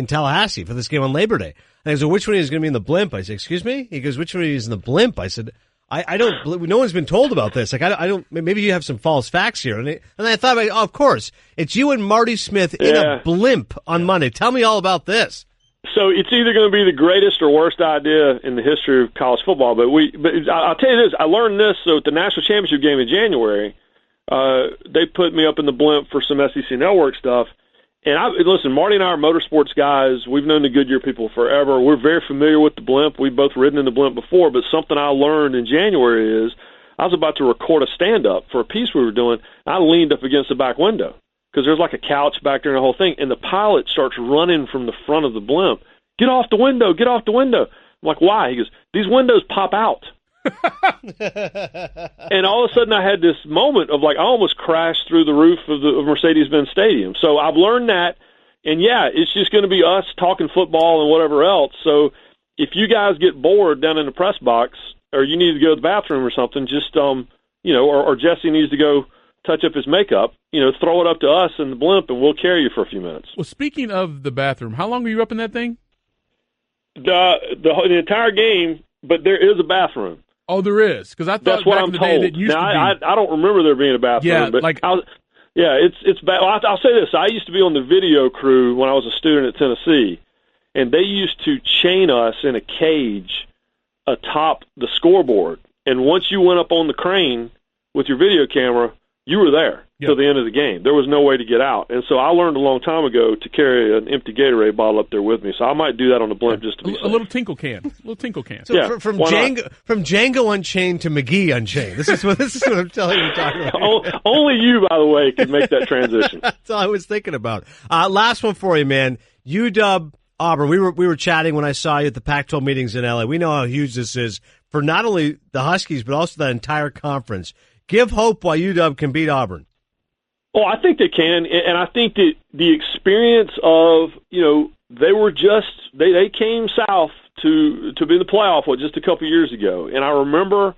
Tallahassee for this game on Labor Day." And I said, "Which one is going to be in the Blimp?" I said, "Excuse me?" He goes, "Which one is in the Blimp?" I said, I don't. No one's been told about this. Like, I don't. Maybe you have some false facts here. And I thought, oh, of course, it's you and Marty Smith in a blimp on Monday. Tell me all about this. So it's either going to be the greatest or worst idea in the history of college football. But I'll tell you this: I learned this. So at the national championship game in January, they put me up in the blimp for some SEC Network stuff. And listen, Marty and I are motorsports guys. We've known the Goodyear people forever. We're very familiar with the blimp. We've both ridden in the blimp before. But something I learned in January is I was about to record a stand-up for a piece we were doing. I leaned up against the back window because there's like a couch back there and the whole thing. And the pilot starts running from the front of the blimp. "Get off the window! Get off the window!" I'm like, "Why?" He goes, "These windows pop out." And all of a sudden I had this moment of like I almost crashed through the roof of Mercedes-Benz Stadium. So I've learned that, and yeah, it's just going to be us talking football and whatever else. So if you guys get bored down in the press box or you need to go to the bathroom or something, just you know, or Jesse needs to go touch up his makeup, you know, throw it up to us in the blimp and we'll carry you for a few minutes. Well, speaking of the bathroom, how long were you up in that thing? The entire game, but there is a bathroom. Oh, there is, because I thought that's what back I'm in the told. day that used now, to be. I don't remember there being a bathroom. Yeah, but like it's bad. Well, I'll say this: I used to be on the video crew when I was a student at Tennessee, and they used to chain us in a cage atop the scoreboard. And once you went up on the crane with your video camera, you were there till the end of the game. There was no way to get out. And so I learned a long time ago to carry an empty Gatorade bottle up there with me. So I might do that on the blimp just to be safe. A little tinkle can. So from Django Unchained to McGee Unchained. This is what I'm telling you. Talking about. Only you, by the way, can make that transition. That's all I was thinking about. Last one for you, man. UW Auburn. We were chatting when I saw you at the Pac-12 meetings in LA. We know how huge this is for not only the Huskies but also that entire conference. Give hope why UW can beat Auburn. Oh, I think they can, and I think that the experience of, they were they came south to be in the playoff just a couple years ago, and I remember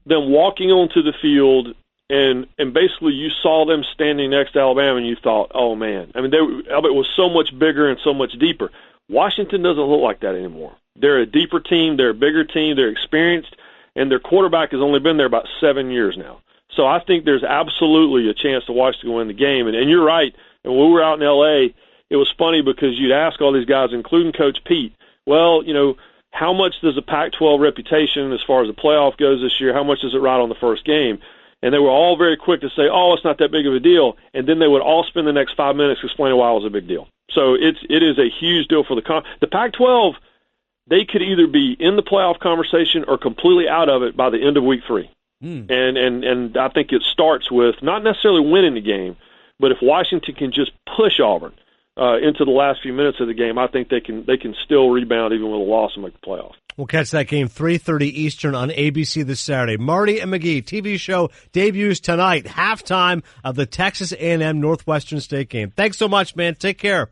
them walking onto the field, and basically you saw them standing next to Alabama, and you thought, oh man, I mean, it was so much bigger and so much deeper. Washington doesn't look like that anymore. They're a deeper team, they're a bigger team, they're experienced, and their quarterback has only been there about 7 years now. So I think there's absolutely a chance to Washington win the game. And you're right. And when we were out in L.A., it was funny because you'd ask all these guys, including Coach Pete, well, how much does the Pac-12 reputation as far as the playoff goes this year, how much does it ride on the first game? And they were all very quick to say, oh, it's not that big of a deal. And then they would all spend the next 5 minutes explaining why it was a big deal. So it is a huge deal for the Pac-12. They could either be in the playoff conversation or completely out of it by the end of week 3. And I think it starts with not necessarily winning the game, but if Washington can just push Auburn into the last few minutes of the game, I think they can still rebound even with a loss and make the playoff. We'll catch that game 3:30 Eastern on ABC this Saturday. Marty and McGee TV show debuts tonight, halftime of the Texas A&M Northwestern State game. Thanks so much, man. Take care.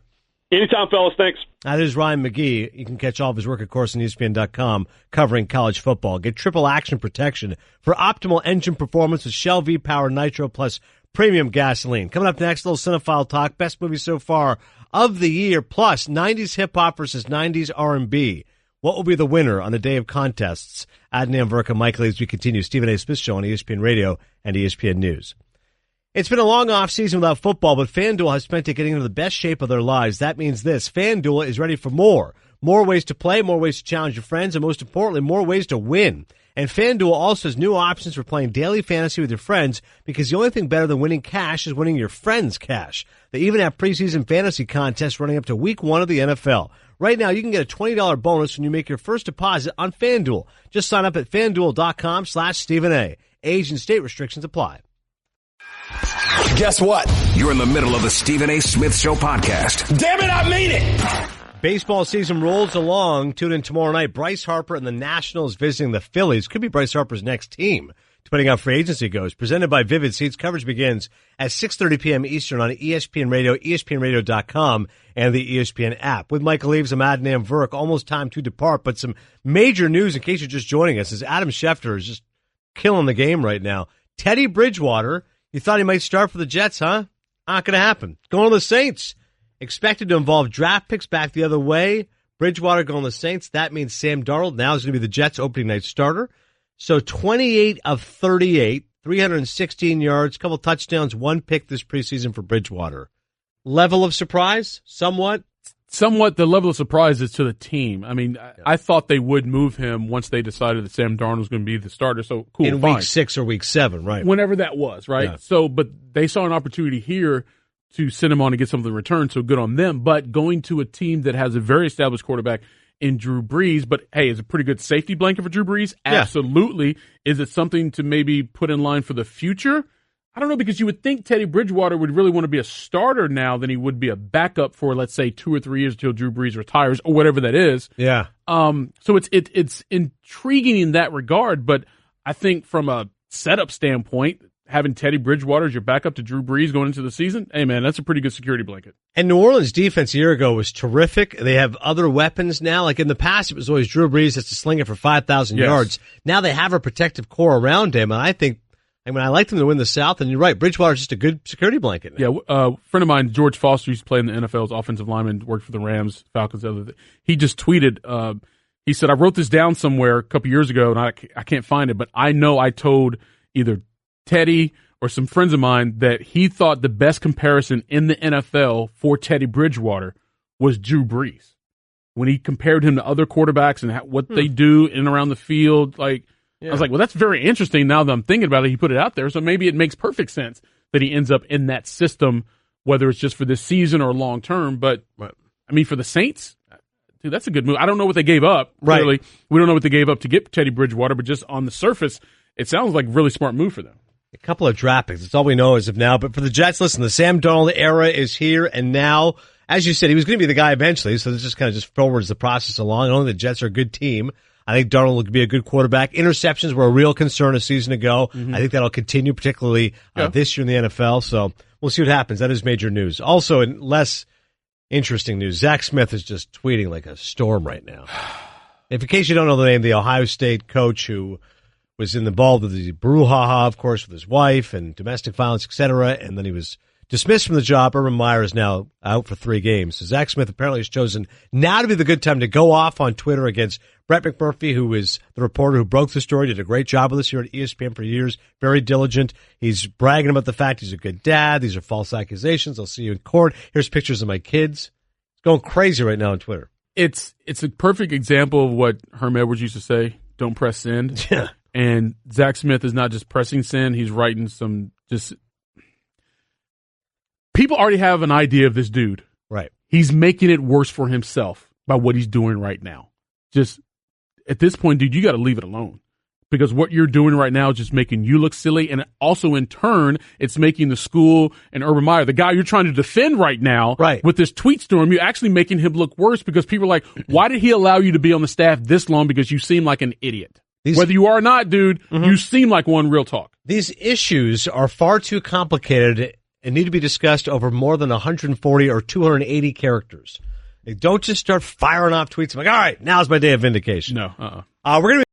Anytime, fellas. Thanks. That is Ryan McGee. You can catch all of his work, of course, on ESPN.com covering college football. Get triple action protection for optimal engine performance with Shell V-Power Nitro Plus Premium Gasoline. Coming up next, a little cinephile talk. Best movie so far of the year, plus 90s hip-hop versus 90s R&B. What will be the winner on a day of contests? Adnan Virk and Michaela as we continue. Stephen A. Smith Show on ESPN Radio and ESPN News. It's been a long off-season without football, but FanDuel has spent it getting into the best shape of their lives. That means this. FanDuel is ready for more. More ways to play, more ways to challenge your friends, and most importantly, more ways to win. And FanDuel also has new options for playing daily fantasy with your friends because the only thing better than winning cash is winning your friends' cash. They even have preseason fantasy contests running up to week 1 of the NFL. Right now, you can get a $20 bonus when you make your first deposit on FanDuel. Just sign up at FanDuel.com/Stephen A. Age and state restrictions apply. Guess what? You're in the middle of the Stephen A. Smith Show podcast. Damn it, I mean it! Baseball season rolls along. Tune in tomorrow night. Bryce Harper and the Nationals visiting the Phillies. Could be Bryce Harper's next team, depending on how free agency goes. Presented by Vivid Seats. Coverage begins at 6:30 p.m. Eastern on ESPN Radio, ESPNRadio.com, and the ESPN app. With Michael Eaves, I'm Adnan Virk. Almost time to depart, but some major news in case you're just joining us is Adam Schefter is just killing the game right now. Teddy Bridgewater, you thought he might start for the Jets, huh? Not going to happen. Going to the Saints. Expected to involve draft picks back the other way. Bridgewater going to the Saints. That means Sam Darnold now is going to be the Jets' opening night starter. So 28 of 38, 316 yards, couple touchdowns, 1 pick this preseason for Bridgewater. Level of surprise? Somewhat? Somewhat. The level of surprise is to the team. I mean, I thought they would move him once they decided that Sam Darnold was going to be the starter. So cool. In fine. week 6 or week 7, right? Whenever that was, right? Yeah. So, but they saw an opportunity here to send him on and get something in return, so good on them. But going to a team that has a very established quarterback in Drew Brees, but hey, is a pretty good safety blanket for Drew Brees? Yeah. Absolutely. Is it something to maybe put in line for the future? I don't know, because you would think Teddy Bridgewater would really want to be a starter now than he would be a backup for, let's say, 2 or 3 years until Drew Brees retires or whatever that is. Yeah. So it's intriguing in that regard, but I think from a setup standpoint, having Teddy Bridgewater as your backup to Drew Brees going into the season, hey, man, that's a pretty good security blanket. And New Orleans' defense a year ago was terrific. They have other weapons now. Like in the past, it was always Drew Brees has to sling it for 5,000 yards. Now they have a protective core around him, and I like them to win the South, and you're right, Bridgewater's just a good security blanket now. Yeah, a friend of mine, George Foster, used to play in the NFL's offensive lineman, worked for the Rams, Falcons, he just tweeted, he said, I wrote this down somewhere a couple years ago, and I can't find it, but I know I told either Teddy or some friends of mine that he thought the best comparison in the NFL for Teddy Bridgewater was Drew Brees. When he compared him to other quarterbacks and what they do in and around the field, I was like, well, that's very interesting now that I'm thinking about it. He put it out there, so maybe it makes perfect sense that he ends up in that system, whether it's just for this season or long term. But, I mean, for the Saints, dude, that's a good move. I don't know what they gave up. Right. Clearly. We don't know what they gave up to get Teddy Bridgewater, but just on the surface, it sounds like a really smart move for them. A couple of draft picks. That's all we know as of now. But for the Jets, listen, the Sam Darnold era is here and now. As you said, he was going to be the guy eventually, so this just kind of just forwards the process along. I don't think the Jets are a good team. I think Darnold would be a good quarterback. Interceptions were a real concern a season ago. I think that'll continue, particularly this year in the NFL. So We'll see what happens. That is major news. Also, in less interesting news, Zach Smith is just tweeting like a storm right now. If in case you don't know the name, the Ohio State coach who was involved with the brouhaha, of course, with his wife and domestic violence, etc., and then he was dismissed from the job. Urban Meyer is now out for 3 games. So Zach Smith apparently has chosen now to be the good time to go off on Twitter against Brett McMurphy, who is the reporter who broke the story, did a great job with us here at ESPN for years, very diligent. He's bragging about the fact he's a good dad. These are false accusations. I'll see you in court. Here's pictures of my kids. It's going crazy right now on Twitter. It's a perfect example of what Herm Edwards used to say, don't press send. Yeah. And Zach Smith is not just pressing send, he's writing some just... People already have an idea of this dude. Right. He's making it worse for himself by what he's doing right now. Just at this point, dude, you got to leave it alone because what you're doing right now is just making you look silly. And also in turn, it's making the school and Urban Meyer, the guy you're trying to defend right now with this tweet storm, you're actually making him look worse because people are like, why did he allow you to be on the staff this long? Because you seem like an idiot. Whether you are or not, dude, you seem like one real talk. These issues are far too complicated and need to be discussed over more than 140 or 280 characters. Don't just start firing off tweets like, all right, now's my day of vindication. No. We're going to